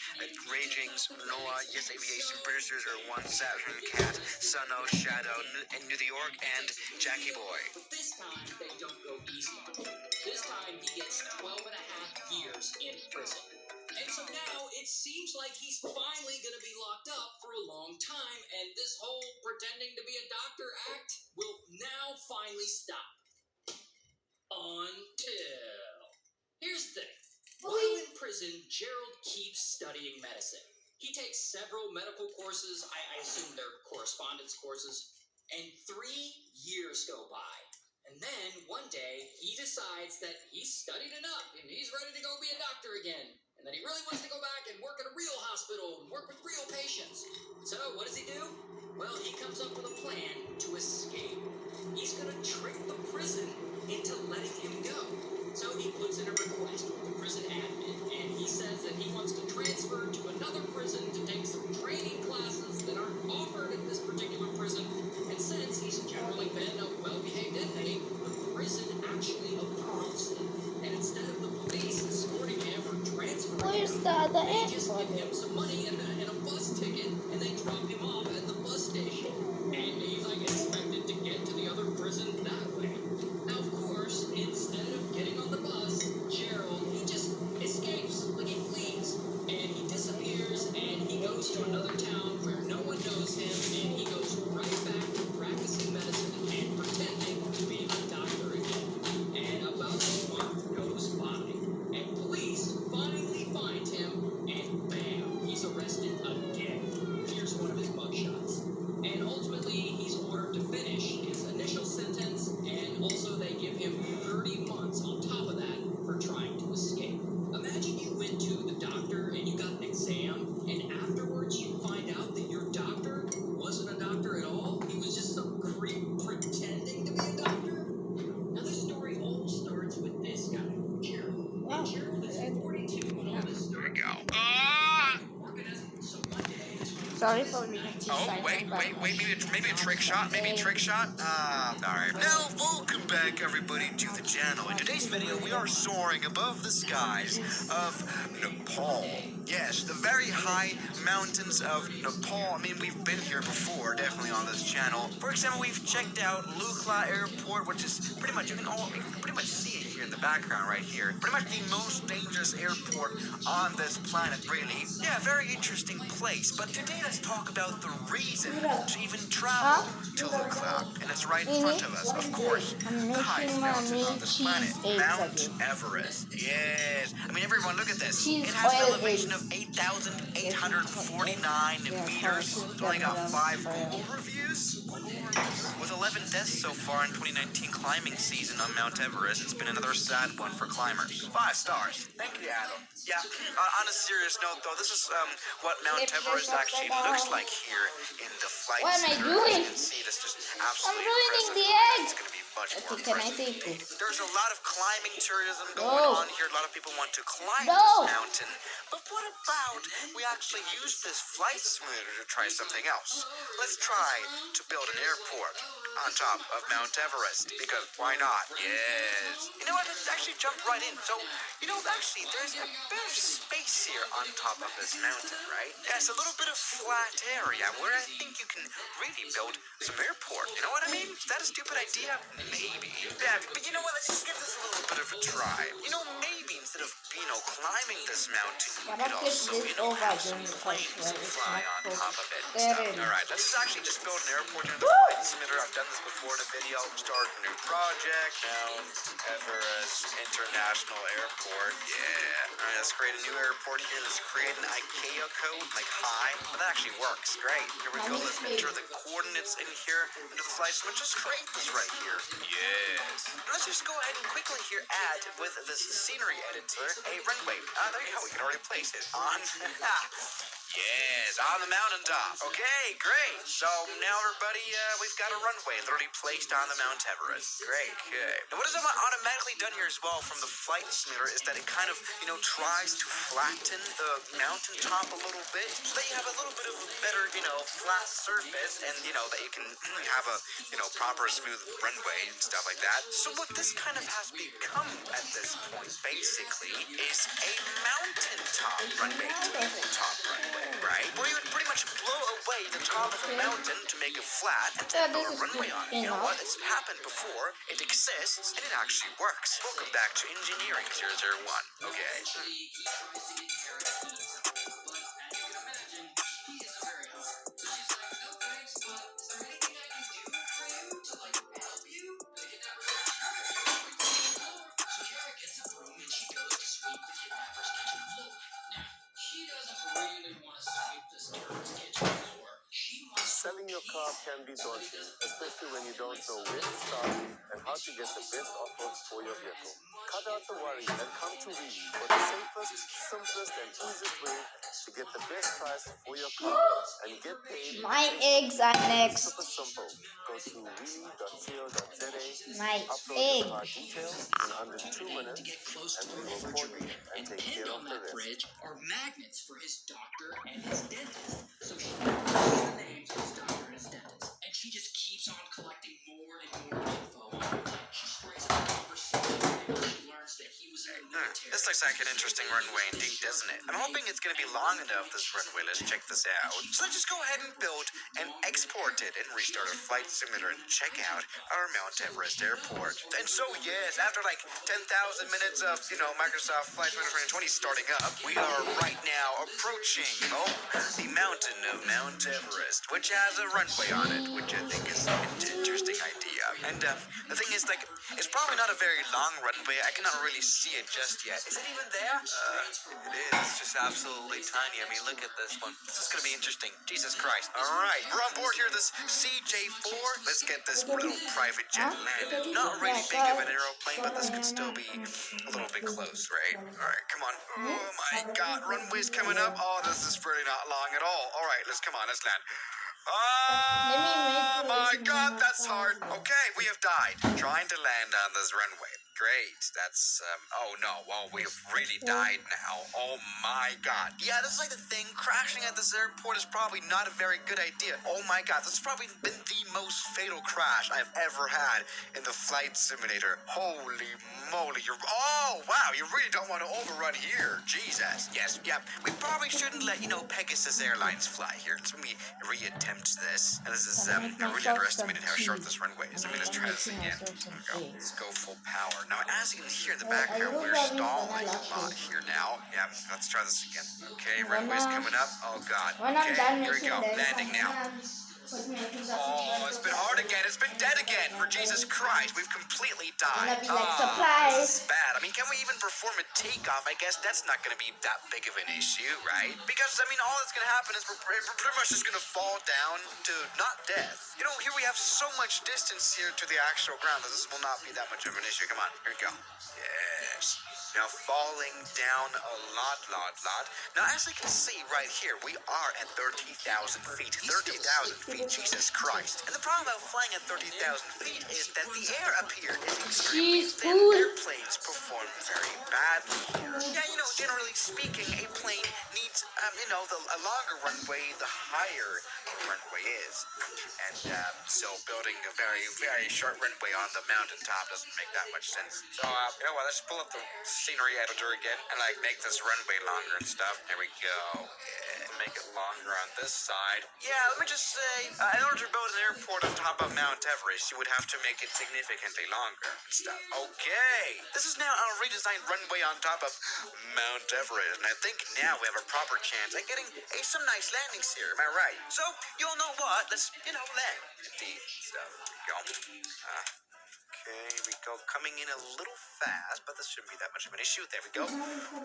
Ragings, Noah, Yes Aviation, Producers are One, Saturn, Cat, Suno, Shadow, and New York, and Jackie Boy. But this time, they don't go easy on him. This time, he gets 12 and a half years in prison. And so now, it seems like he's finally going to be locked up for a long time, and this whole pretending to be a doctor act will now finally stop. Until... Here's the thing. While in prison, Gerald keeps studying medicine. He takes several medical courses, I assume they're correspondence courses, and 3 years go by. And then, one day, he decides that he's studied enough and he's ready to go be a doctor again. And that he really wants to go back and work at a real hospital and work with real patients. So, what does he do? Well, he comes up with a plan to escape. He's going to trick the prison into letting him go. So he puts in a request with the prison admin, and he says that he wants to transfer to another prison to take some training classes that aren't offered at this particular prison. And since he's generally been a well-behaved inmate, the prison actually approves him. And instead of the police escorting him or transferring Where's him, the other they just airport? give him some money and a bus ticket, and they drop him off at the bus station. And he's like expected to get to the other prison that way. Now, of course, instead of getting on the bus, Gerald, he just escapes, like he flees. And he disappears, and he goes to another town where no one knows him, and he goes right back to practicing medicine and pretending to be a doctor again. And about a month goes by, and police finally find him, and bam, he's arrested again. Here's one of his mugshots. And ultimately, he's ordered to finish his initial sentence, and also they give him 30 months on top of that for trying to escape. Imagine you went to the doctor and you got an exam, and afterwards you find out that your doctor wasn't a doctor at all. He was just some creep pretending to be a doctor. Now, this story all starts with this guy, Gerald. Wow. And Gerald is 42 when all this There we started. go. Working as so one day, this was Sorry for being too Oh, silent. wait, maybe a trick shot, alright. Now, welcome back, everybody, to the channel. In today's video, we are soaring above the skies of Nepal. Yes, the very high mountains of Nepal. I mean, we've been here before, definitely on this channel. For example, we've checked out Lukla Airport, which is pretty much, you can pretty much see it here in the background right here. Pretty much the most dangerous airport on this planet, really. Yeah, very interesting place. But today, let's talk about the reason to even travel to Lukla. And it's right in front of us, of course, I'm the highest making mountain mommy on this cheese planet, eggs Mount again. Everest. Yes. I mean, everyone, look at this. Cheese It has an oil elevation eggs. of 8,849 meters. It's only got 5 Google reviews. With 11 deaths so far in 2019 climbing season on Mount Everest, it's been another sad one for climbers. 5 stars. Thank you, Adam. Yeah, on a serious note, though, this is what Mount Everest actually looks like here in the flight What am I center. doing? As you can see, this just I'm absolutely ruining impressive. the It's egg. going to be much more Okay, can I impressive. take this? There's a lot of climbing tourism going No. on here. A lot of people want to climb No. this mountain. But what about we actually use this flight simulator to try something else? Let's try to build an airport on top of Mount Everest, because why not? Yes. You know what? Let's actually jump right in. So, actually, there's a bit of space here on top of this mountain, right? Yeah, it's a little bit of flat area where I think you can really build some airport. You know what I mean? Is that a stupid idea? Maybe. Yeah, but you know what? Let's just give this a little bit of a try. Maybe instead of, climbing this mountain, you Gotta could flip also, this over have some during the planes first one. It's fly not on top of it and there stuff. it is. Alright, let's just actually just build an airport in the flight simulator. I've done this before in a video. Start a new project. Mount Everest International Airport. Yeah. Alright, let's create a new airport here. Let's create an ICAO code, like high. Well, that actually works. Great. Here we go. Let's enter the coordinates in here into the flight simulator. Just create this right here. Yes. And let's just go ahead and quickly here add with this scenery editor a runway. There you go. We can already place it on. Yes, on the mountaintop. Okay, great. So now everybody, we've got a runway literally placed on the Mount Everest. Great, okay. Now what is automatically done here as well from the flight simulator is that it kind of, tries to flatten the mountaintop a little bit so that you have a little bit of a better, flat surface and, that you can have a, proper smooth runway and stuff like that. So what this kind of has become at this point, basically, is a mountaintop runway, tabletop runway. Right? Where you would pretty much blow away the top of a mountain to make it flat and then build a runway on it. You know what? It's happened before, it exists, and it actually works. Welcome back to Engineering 001. Okay. Selling your car can be daunting, especially when you don't know where to start and how to get the best offer for your vehicle. Cut out the worry and come to Wheelie for the safest, simplest, and easiest way to get the best price for your car and get paid. My eggs are next. Super simple. Go to wheelie.co.za, My upload egg. your car details in under 2 minutes, and we will call you and take Pinned care of on the that rest. fridge are magnets for his doctor and his dentist. So she knows the names of his doctor and his dentist. And she just keeps on collecting more and more info on him. She sprays up the conversation whenever she learns that he was in the military. This looks like an interesting runway indeed, doesn't it? I'm hoping it's going to be long enough, this runway. Let's check this out. So let's just go ahead and build and export it and restart our flight simulator and check out our Mount Everest airport. And so, yes, after like 10,000 minutes of, Microsoft Flight Simulator 2020 starting up, we are right now approaching, the mountain of Mount Everest, which has a runway on it, which I think is an interesting idea. And the thing is, it's probably not a very long runway. I cannot really see it just yet. Is it even there? It is. It's just absolutely tiny. I mean, look at this one. This is going to be interesting. Jesus Christ. All right. We're on board here, this CJ4. Let's get this little private jet landed. Not really big of an aeroplane, but this could still be a little bit close, right? All right, come on. Oh, my God. Runway's coming up. Oh, this is really not long at all. All right, let's land. Oh, my God, that's hard. Okay, we have died trying to land on this runway. Great. That's, oh no. Well, we have really died now. Oh my God. Yeah, this is like the thing. Crashing at this airport is probably not a very good idea. Oh my God. This has probably been the most fatal crash I've ever had in the flight simulator. Holy moly. Oh, wow. You really don't want to overrun here. Jesus. Yes. Yeah. We probably shouldn't let, Pegasus Airlines fly here. Let's reattempt this. And this is, I really underestimated how short this runway is. I mean, let's try this again. There we go. Let's go full power. Now, as you can hear in the background, we're stalling a lot here now. Yeah, let's try this again. Okay, runway's coming up. Oh, God. Okay, here we go. Landing now. Oh, it's been hard again. It's been dead again. For Jesus Christ, we've completely died. This is bad. I mean, can we even perform a takeoff? I guess that's not going to be that big of an issue, right? Because, I mean, all that's going to happen is we're pretty much just going to fall down to not death. Here we have so much distance here to the actual ground that this will not be that much of an issue. Come on, here we go. Yes. Now falling down a lot. Now, as you can see right here, we are at 30,000 feet. 30,000 feet, Jesus Christ. And the problem about flying at 30,000 feet is that the air up here is extremely thin. Airplanes perform very badly here. Yeah, generally speaking, a plane needs, a longer runway, the higher the runway is. And so building a very, very short runway on the mountaintop doesn't make that much sense. So, let's pull up the scenery editor again and make this runway longer and stuff. There we go. Yeah, make it longer on this side. Yeah, let me just say, in order to build an airport on top of Mount Everest, you would have to make it significantly longer and stuff. Okay, this is now out a redesigned runway on top of Mount Everest, and I think now we have a proper chance at getting some nice landings here. Am I right? So, you'll know what? Let's, land. Indeed. So, here we go. Okay, here we go. Coming in a little fast, but this shouldn't be that much of an issue. There we go.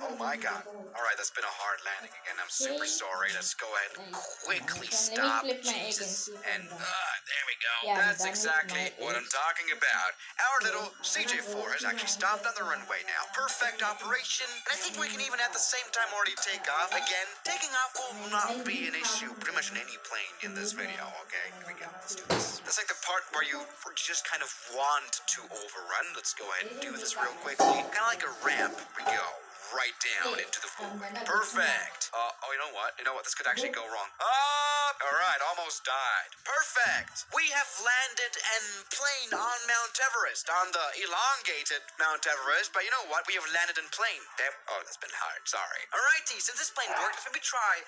Oh my god. Alright, that's been a hard landing again. I'm super sorry. Let's go ahead and quickly stop. Let me flip my egg and Jesus. see if And, I'm done. there we go. Yeah, I'm That's done with exactly my what I'm eggs. talking about. Our little CJ4 has actually stopped on the runway now. Perfect operation. And I think we can even at the same time already take off. Again, taking off will not be an issue pretty much in any plane in this video, okay? Here we go. Let's do this. That's like the part where you just kind of want to overrun. Let's go ahead and do this real quickly. Kind of like a ramp. Here we go. Right down into the void. Perfect. Oh, you know what? This could actually go wrong. All right, almost died. Perfect. We have landed and plane on Mount Everest, on the elongated Mount Everest. But you know what? We have landed in plane. Oh, that's been hard. Sorry. Alrighty, since this plane worked, maybe try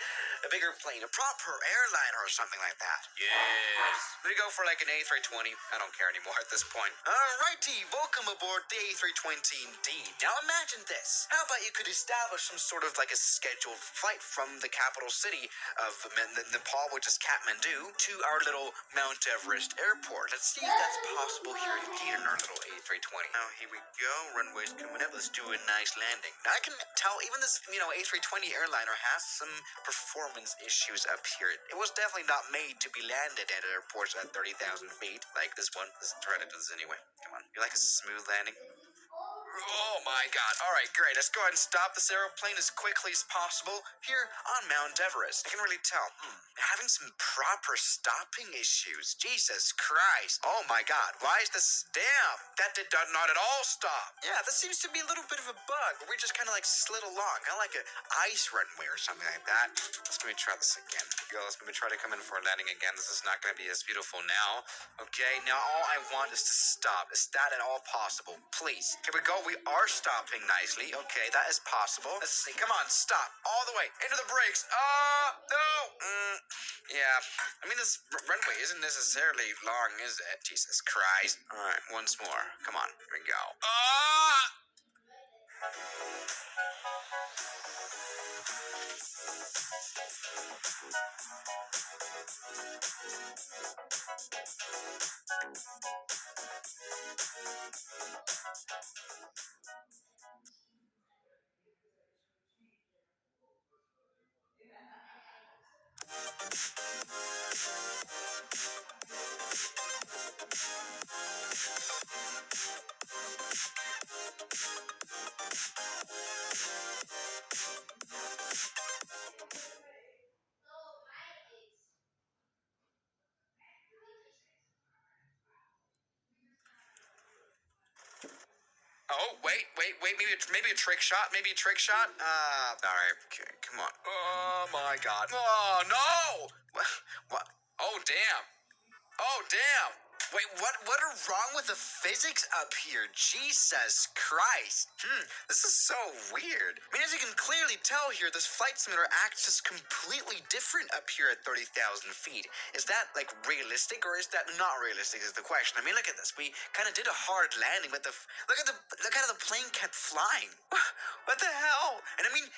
a bigger plane, a proper airliner or something like that. Yes. Maybe go for like an A320. I don't care anymore at this point. Alrighty, welcome aboard the A320 indeed. Now imagine this. How about you could establish some sort of like a scheduled flight from the capital city of Nepal, which is Kathmandu, to our little Mount Everest airport. Let's see if that's possible here indeed in our little A320. Now here we go. Runway's coming up. Let's do a nice landing. Now I can tell even this, A320 airliner has some performance issues up here. It was definitely not made to be landed at airports at 30,000 feet like this one. Let's try to do this anyway. Come on. You like a smooth landing? Oh my god. Alright, great. Let's go ahead and stop this aeroplane as quickly as possible here on Mount Everest. I can really tell. Having some proper stopping issues. Jesus Christ. Oh my god. Why is this? Damn. That did not at all stop. Yeah, this seems to be a little bit of a bug. Where we just kind of like slid along. Kind of like an ice runway or something like that. Let's maybe try this again. Go, let's maybe try to come in for a landing again. This is not going to be as beautiful now. Okay, now all I want is to stop. Is that at all possible? Please. Here we go. We are stopping nicely. Okay, that is possible. Let's see. Come on, stop. All the way. Into the brakes. No. Yeah. I mean, this runway isn't necessarily long, is it? Jesus Christ. All right, once more. Come on. Here we go. Oh, wait. Maybe a trick shot. Sorry. Okay, come on. Oh, my God. Oh, no. What? Oh, damn. Oh, damn. Wait, what are wrong with the physics up here? Jesus Christ. This is so weird. I mean, as you can clearly tell here, this flight simulator acts just completely different up here at 30,000 feet. Is that, like, realistic, or is that not realistic is the question? I mean, look at this. We kind of did a hard landing, but look how the plane kept flying. What the hell? And I mean,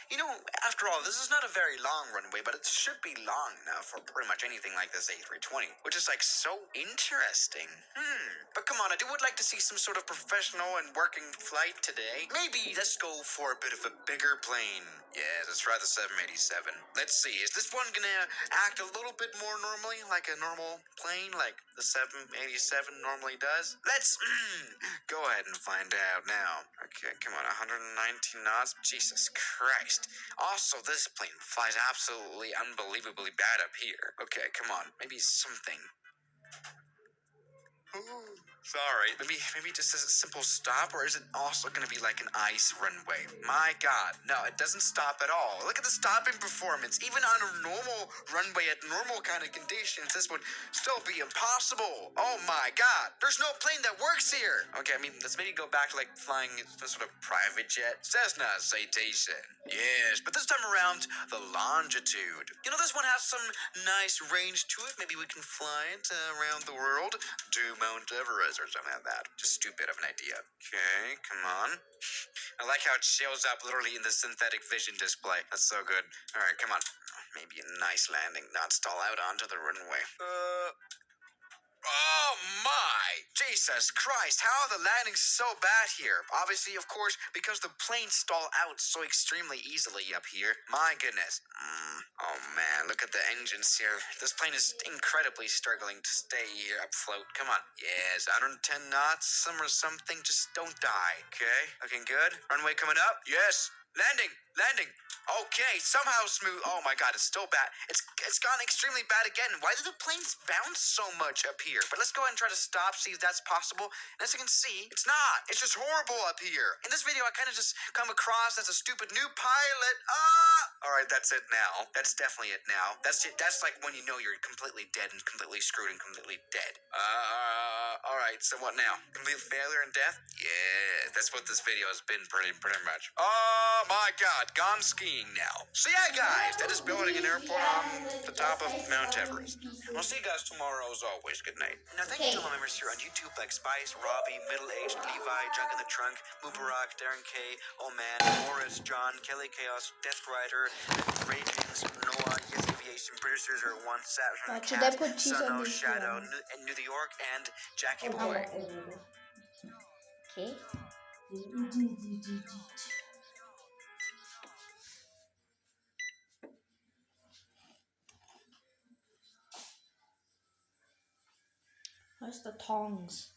after all, this is not a very long runway, but it should be long enough for pretty much anything like this A320, which is, like, so interesting. But come on, I would like to see some sort of professional and working flight today. Maybe let's go for a bit of a bigger plane. Yes, let's try the 787. Let's see, is this one gonna act a little bit more normally, like a normal plane, like the 787 normally does? Let's go ahead and find out now. Okay, come on, 119 knots? Jesus Christ. Also, this plane flies absolutely unbelievably bad up here. Okay, come on, maybe something. Ooh, sorry. Maybe just a simple stop, or is it also going to be like an ice runway? My God, no, it doesn't stop at all. Look at the stopping performance. Even on a normal runway at normal kind of conditions, this would still be impossible. Oh my God, there's no plane that works here. Okay, I mean, let's maybe go back to like flying some sort of private jet. Cessna Citation. Yes, but this time around, the Longitude. This one has some nice range to it. Maybe we can fly it around the world to Mount Everest. or something like that. Just stupid of an idea. Okay, come on. I like how it shows up literally in the synthetic vision display. That's so good. All right, come on. Maybe a nice landing, not stall out onto the runway. Oh my! Jesus Christ, how are the landings so bad here? Obviously, of course, because the planes stall out so extremely easily up here. My goodness. Oh man, look at the engines here. This plane is incredibly struggling to stay here afloat. Come on. Yes, 110 knots, something, just don't die. Okay, looking good. Runway coming up. Yes. Landing. Okay, somehow smooth. Oh my god, it's still bad. It's gone extremely bad again. Why do the planes bounce so much up here? But let's go ahead and try to stop, see if that's possible. And as you can see, it's not. It's just horrible up here. In this video, I kind of just come across as a stupid new pilot. All right, that's it now. That's definitely it now. That's it. That's like when you know you're completely dead and completely screwed and completely dead. All right. So what now? Complete failure and death? Yeah, that's what this video has been pretty much. Oh my god, gone skiing now. So yeah, guys, that is building an airport on the top of Mount Everest. I'll see you guys tomorrow as always. Good night. Now, thank you to all my members here on YouTube like Spice, Robbie, Middle Aged, Levi, Junk in the Trunk, Mubarak, Darren K, Oh Man, Morris, John, Kelly Chaos, Death Rider, Ray James, Noah, Yes Aviation, Producers are one, Saturn, Should I Cat, put cheese on Suno, this Shadow, one? and New York, and Jackie Oh, Boy. okay. Where's the tongs?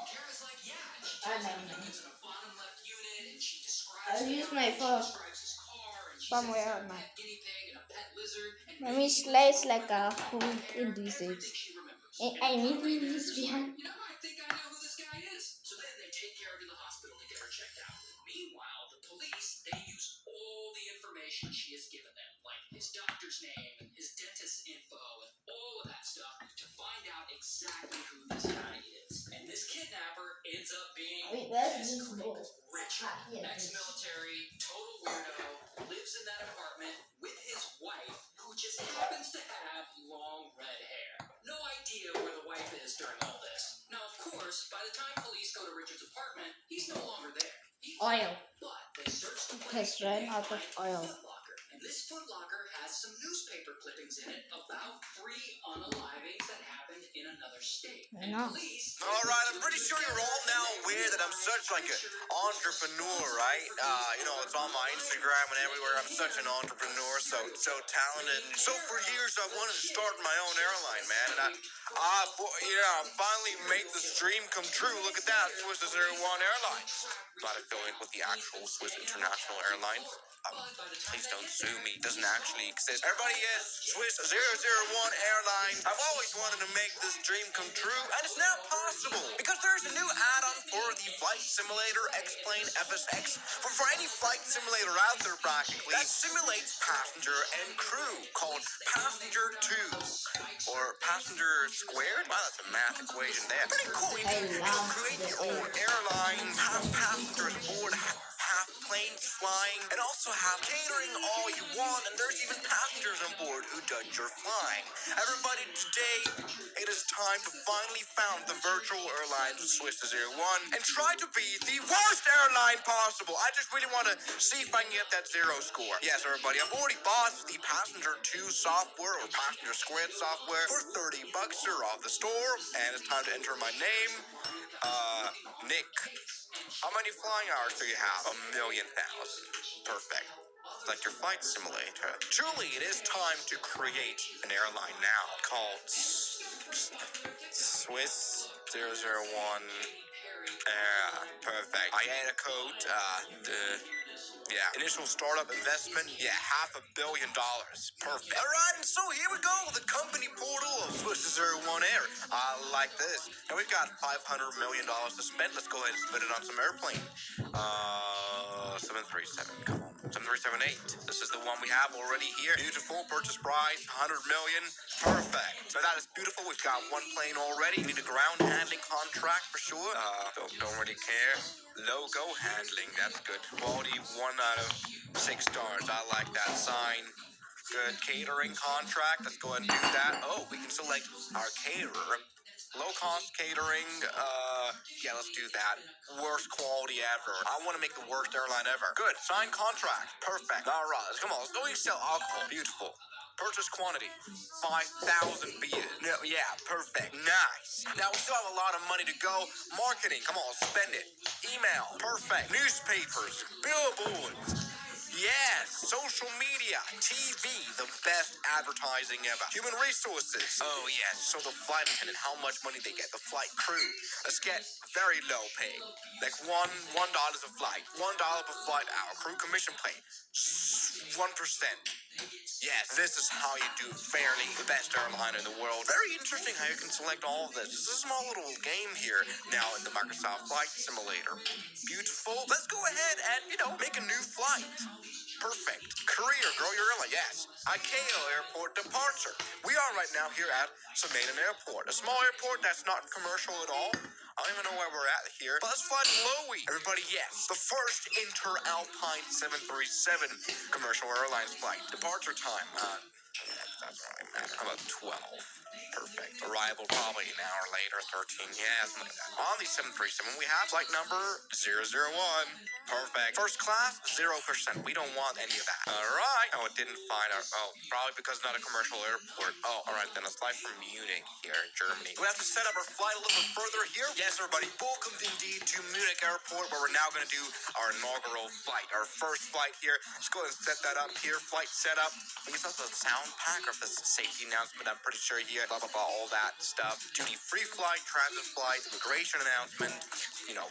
Kara's like, yeah. She I tells him know. he lives in a bottom left unit, and she describes I'll the use area, my she fork describes his car, and she somewhere says on he's got a my. pet guinea pig and a pet lizard, and Let maybe me he slice was like a hair, hoop in everything these. she remembers. I And need the highway these manager's behind. like, I think I know who this guy is. So then they take Kara to the hospital to get her checked out. Meanwhile, the police, they use all the information she has given them, like his doctor's name, his dentist's info, and all of that stuff to find out exactly who this guy is. And this kidnapper ends up being this Richard, ex-military, total weirdo, lives in that apartment with his wife, who just happens to have long red hair. No idea where the wife is during all this. Now, of course, by the time police go to Richard's apartment, he's no longer there. He's Oil. But they search the It place has run and they out of find a oil. Foot Locker. And this Foot Locker has some newspaper clippings in it about 3 unalivings that happened in another state. I And know. police... All right, I'm pretty sure you're all now aware that I'm such like an entrepreneur, right? You know, it's on my Instagram and everywhere. I'm such an entrepreneur, so talented. And so for years, I wanted to start my own airline, man. And I finally made this dream come true. Look at that, Swiss 01 Airlines. Not affiliated with the actual Swiss International Airlines. Please don't sue me. It doesn't actually exist. Everybody is Swiss 001 Airlines. I've always wanted to make this dream come true, and it's now possible because there's a new add-on for the Flight Simulator X-Plane FSX for any flight simulator out there practically that simulates passenger and crew called Passenger 2 or Passenger Squared. Wow, that's a math equation there. Pretty cool. You can create your own airline, have passengers aboard, have planes flying, and also have catering all you want, and there's even passengers on board who judge your flying. Everybody, today, it is time to finally found the virtual airlines of Swiss 01 and try to be the worst airline possible. I just really want to see if I can get that 0 score. Yes, everybody, I've already bought the Passenger 2 software or Passenger Squared software for $30 here off the store, and it's time to enter my name. Nick. How many flying hours do you have? 1,000,000. Perfect. Like your flight simulator. Truly, it is time to create an airline now called Swiss 001 Perfect. I add a code, initial startup investment, $500 million. Perfect. All right, and so here we go, the company portal of Swiss 01 Air. I like this. And we've got $500 million to spend. Let's go ahead and spend it on some airplane. 737, come on. 7378. This is the one we have already here. Beautiful. Purchase price, $100 million. Perfect. So that is beautiful. We've got one plane already. We need a ground handling contract for sure. Don't really care. Logo handling, that's good. Quality 1 out of 6 stars. I like that sign. Good. Catering contract. Let's go ahead and do that. Oh, we can select our caterer. Low cost catering. Yeah, let's do that. Worst quality ever. I want to make the worst airline ever. Good. Signed contract. Perfect. All right. Come on. Let's go and sell alcohol. Beautiful. Purchase quantity, 5,000 beers. No, yeah, perfect. Nice. Now we still have a lot of money to go. Marketing, come on, spend it. Email, perfect. Newspapers, billboards. Yes, social media, TV, the best advertising ever. Human resources. Oh, yes. So the flight attendant, how much money they get. The flight crew. Let's get very low pay. Like $1 a flight. $1 per flight hour. Crew commission pay. 1%. Yes, this is how you do fairly the best airline in the world. Very interesting how you can select all of this. This is a small little game here now in the Microsoft Flight Simulator. Beautiful. Let's go ahead and, make a new flight. Perfect. Career, grow your airline. Yes. ICAO Airport departure. We are right now here at Sumadan Airport, a small airport that's not commercial at all. I don't even know where we're at here. But let's fly to Lowy. Everybody, yes. The first Inter-Alpine 737 commercial airlines flight. Departure time. That's not really matter. How about 12? Perfect. Arrival probably an hour later, 13. Yeah, something like that. On the 737, we have flight number 001. Perfect. First class, 0%. We don't want any of that. All right. Oh, it didn't find our... Oh, probably because not a commercial airport. Oh, all right, then let's fly from Munich here in Germany. We have to set up our flight a little bit further here. Yes, everybody. Welcome indeed to Munich Airport, where we're now going to do our inaugural flight, our first flight here. Let's go ahead and set that up here. Flight setup. I guess that's a sound pack or if this is a safety announcement. I'm pretty sure here. Blah, blah, blah, all that stuff. Duty-free flight, transit flight, immigration announcement.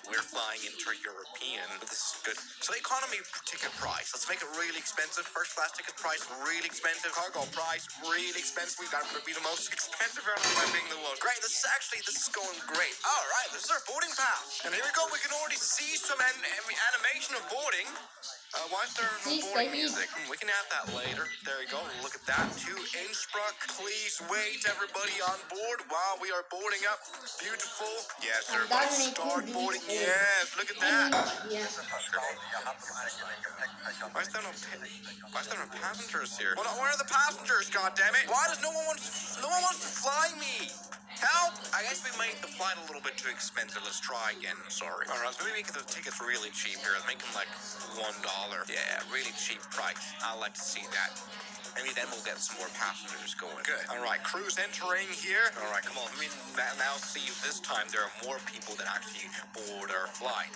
We're flying inter-European. But this is good. So the economy ticket price. Let's make it really expensive. First class ticket price, really expensive. Cargo price, really expensive. We've got to be the most expensive airline in the world. Great. This is going great. All right. This is our boarding pass. And here we go. We can already see some animation of boarding. Why is there no boarding music? We can add that later. There you go. Look at that. To Innsbruck. Please wait, everybody on board while we are boarding up. Beautiful. Yes, everybody start boarding. Yes, look at that. Why is there no passengers here? Well, where are the passengers, goddammit? Why does no one wants to fly me? Help! I guess we made the flight a little bit too expensive. Let's try again. Sorry. All right, so maybe make the tickets really cheap here. Let's make them like $1. Yeah, really cheap price. I like to see that. Maybe then we'll get some more passengers going. Good. All right, cruise entering here. All right, come on. Let me now see if this time there are more people that actually board our flight.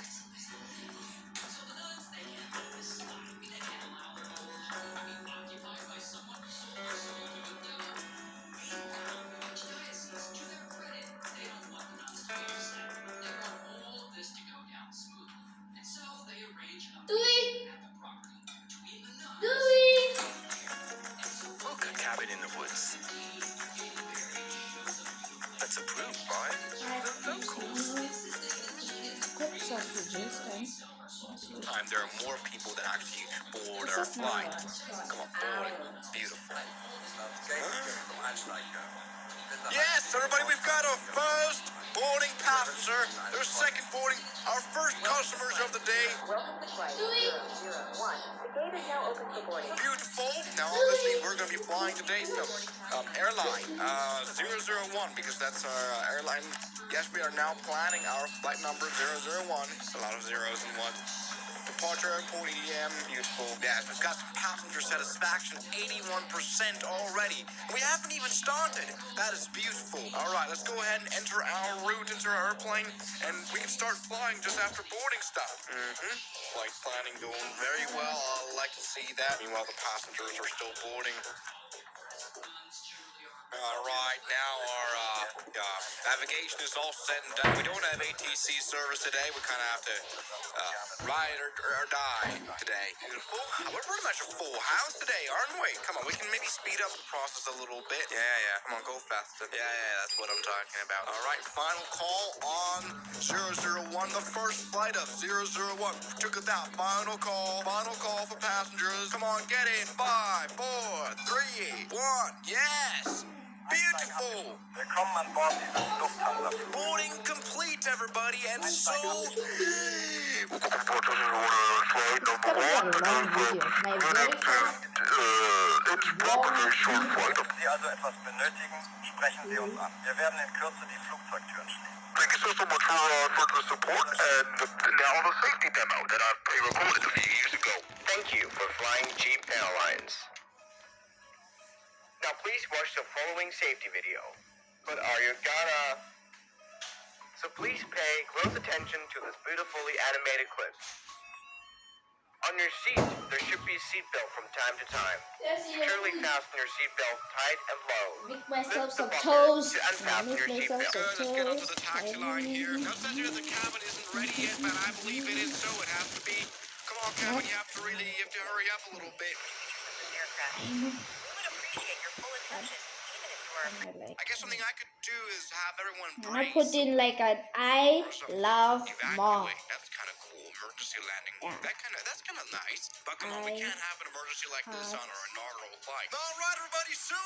Cabin in the woods. That's approved by the locals. Time there are more people that actually board our flight. Come on, boarding. Beautiful. Yes, everybody, we've got our first boarding passenger. Their second boarding. Our first customers of the day. Welcome to flight 001. The gate is now open for boarding. Beautiful. Now, obviously, we're going to be flying today. So, airline 001, because that's our airline. Yes, we are now planning our flight number 001. A lot of zeros and ones. Departure airport EDM. Beautiful. Yes, we've got some passenger satisfaction. 81% already. We haven't even started. That is beautiful. All right, let's go ahead and enter our route into our airplane, and we can start flying just after boarding stuff. Flight planning going very well. I like to see that. Meanwhile, the passengers are still boarding. All right, now our navigation is all set and done. We don't have ATC service today. We kind of have to ride or die today. Beautiful. We're pretty much a full house today, aren't we? Come on, we can maybe speed up the process a little bit. Yeah. Come on, go faster. Yeah, that's what I'm talking about. All right, final call on 001, the first flight of 001. Took it out. Final call for passengers. Come on, get in. 5, 4, 3, 1. Yes. Beautiful. Willkommen an Bord dieses Lufthansa. Boarding complete, everybody, and so. It's gonna be a long video. My very first long video. Sie also etwas benötigen, sprechen Sie uns an. Wir werden in Kürze die Flugzeugtüren schließen. Thank you so much for the support and now the safety demo that I pre-recorded a few years ago. Thank you for flying Jeep Airlines. Now please watch the following safety video. But are you gonna? So please pay close attention to this beautifully animated clip. On your seat, there should be a seatbelt from time to time. Securely fasten your seatbelt tight and low. Make myself Lift the some button toes. to unfasten Make your myself seatbelt. some Good, let's get onto toes. the taxi line here. Now, it says here the cabin isn't ready yet, but I believe it is, so it has to be. Come on, cabin, you have to hurry up a little bit. I guess something I could do is have everyone I'm gonna brace. put in like an I love mom. Evacuate. That's kind of cool. Emergency landing. Yeah. That's kind of nice. But come on, we I can't have an emergency like this on have- our inaugural flight. All right, everybody. So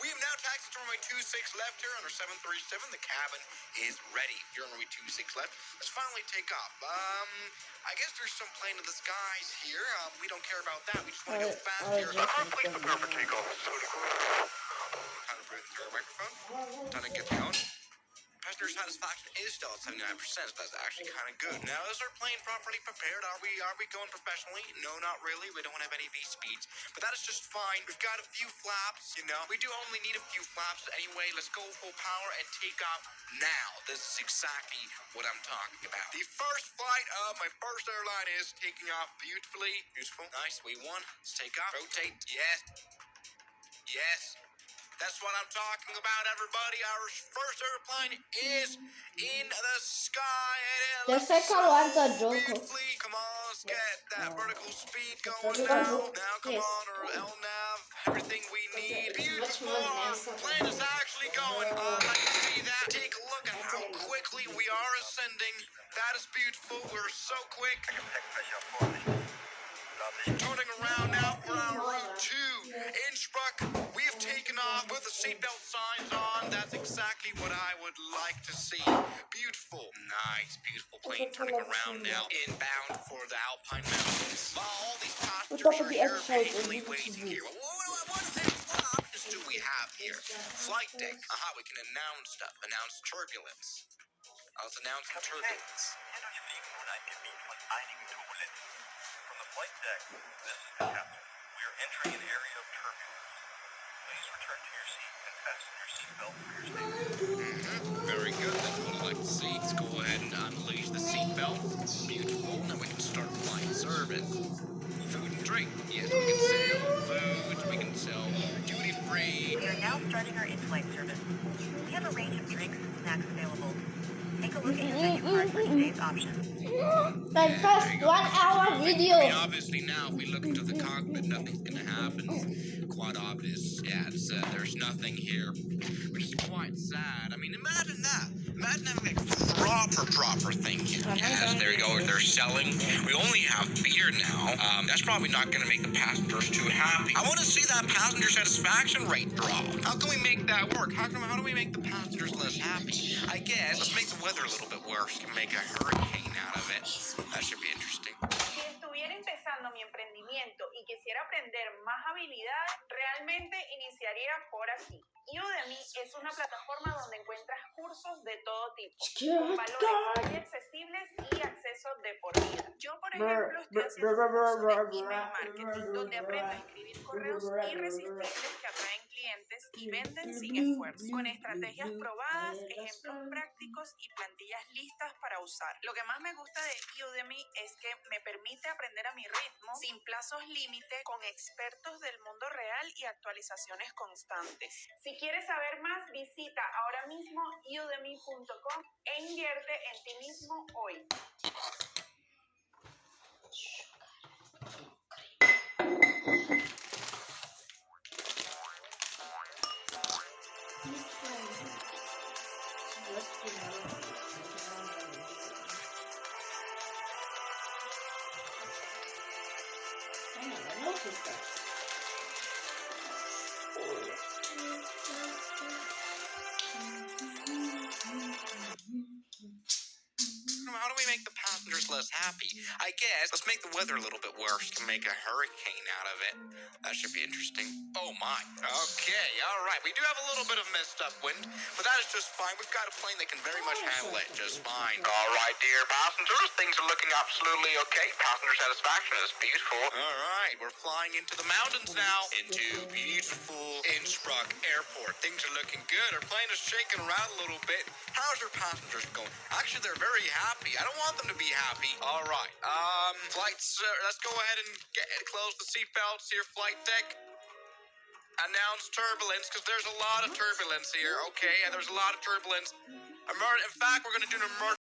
we have now taxied to runway 26 left here on our 737. The cabin is ready. Here on runway 26 left. Let's finally take off. I guess there's some plane in the skies here. We don't care about that. We just want to go fast here. Please prepare for takeoff. Kind of breathing through our microphone. Done it, get going. Passenger satisfaction is still at 79%, so that's actually kind of good. Now, is our plane properly prepared? Are we going professionally? No, not really. We don't have any V-speeds, but that is just fine. We've got a few flaps, you know. We do only need a few flaps anyway. Let's go full power and take off now. This is exactly what I'm talking about. The first flight of my first airline is taking off beautifully. Beautiful. Nice. We won. Let's take off. Rotate. Yes. Yes. That's what I'm talking about, everybody. Our first airplane is in the sky. And The second one's a joke. beautifully. Come on, let's get that vertical speed going second now. one- Now, come yes. on, our LNAV, everything we need. much Beautiful. more Our nicer. plane is actually going. I can see that. Take a look at how quickly we are ascending. That is beautiful. We're so quick. Gepäckfächer vorsichtig. Turning around now for our route to Innsbruck. We have taken off with the seatbelt signs on. That's exactly what I would like to see. Beautiful. Nice, beautiful plane turning around now. Inbound for the Alpine Mountains. While all these passengers top of are the here episode, patiently we need to waiting do. here. What options do we have here? Flight deck. Aha, we can announce stuff. Announce turbulence. Let's announce the turbulence. Hier durchfliegen nun ein Gebiet von einigen Turbulenzen. From the flight deck, this is the captain. We are entering an area of turbulence. Please return to your seat and fasten your seatbelt for your safety. Very good. That's what I like to see. Let's go ahead and unleash the seatbelt. Beautiful. Now we can start flight service. Food and drink. Yes, we can sell food. We can sell duty free. We are now starting our in-flight service. We have a range of drinks and snacks available. Take a look at your menu card for today's options. The first 1 hour video. I mean, obviously now if we look into the cockpit, nothing's gonna happen. Quite obvious. Yeah, there's nothing here, which is quite sad. I mean, imagine that. Imagine having a proper thing here. Yes, there you go. They're selling. We only have beer now. That's probably not gonna make the passengers too happy. I want to see that passenger satisfaction rate drop. How can we make that work? How do we make the passengers less happy? I guess let's make the weather a little bit worse. Can make a hurricane out of it. That should be interesting. Si estuviera empezando mi emprendimiento y quisiera aprender más habilidades, realmente iniciaría por aquí. Udemy es una plataforma donde encuentras cursos de todo tipo, con valores muy accesibles y acceso de por vida. Yo, por ejemplo, estoy haciendo un curso de email marketing, donde aprendo a escribir correos irresistibles que atraen clientes y venden sin esfuerzo, con estrategias probadas, ejemplos prácticos y plantillas listas para usar. Lo que más me gusta de Udemy es que me permite aprender a mi ritmo, sin plazos límite, con expertos del mundo real y actualizaciones constantes. Si quieres saber más, visita ahora mismo udemy.com e invierte en ti mismo hoy. I never noticed that. passengers less happy. I guess let's make the weather a little bit worse to make a hurricane out of it. That should be interesting. Oh my. Okay, all right. We do have a little bit of messed up wind, but that is just fine. We've got a plane that can very much handle it just fine. All right, dear passengers, things are looking absolutely okay. Passenger satisfaction is beautiful. All right, we're flying into the mountains now, into beautiful Innsbruck Airport. Things are looking good. Our plane is shaking around a little bit. How's your passengers going? Actually, they're very happy. I don't want them to be happy. All right, flights, let's go ahead and close the seatbelts here, flight deck. Announce turbulence, because there's a lot of turbulence here, okay? And there's a lot of turbulence. In fact, we're going to do an emergency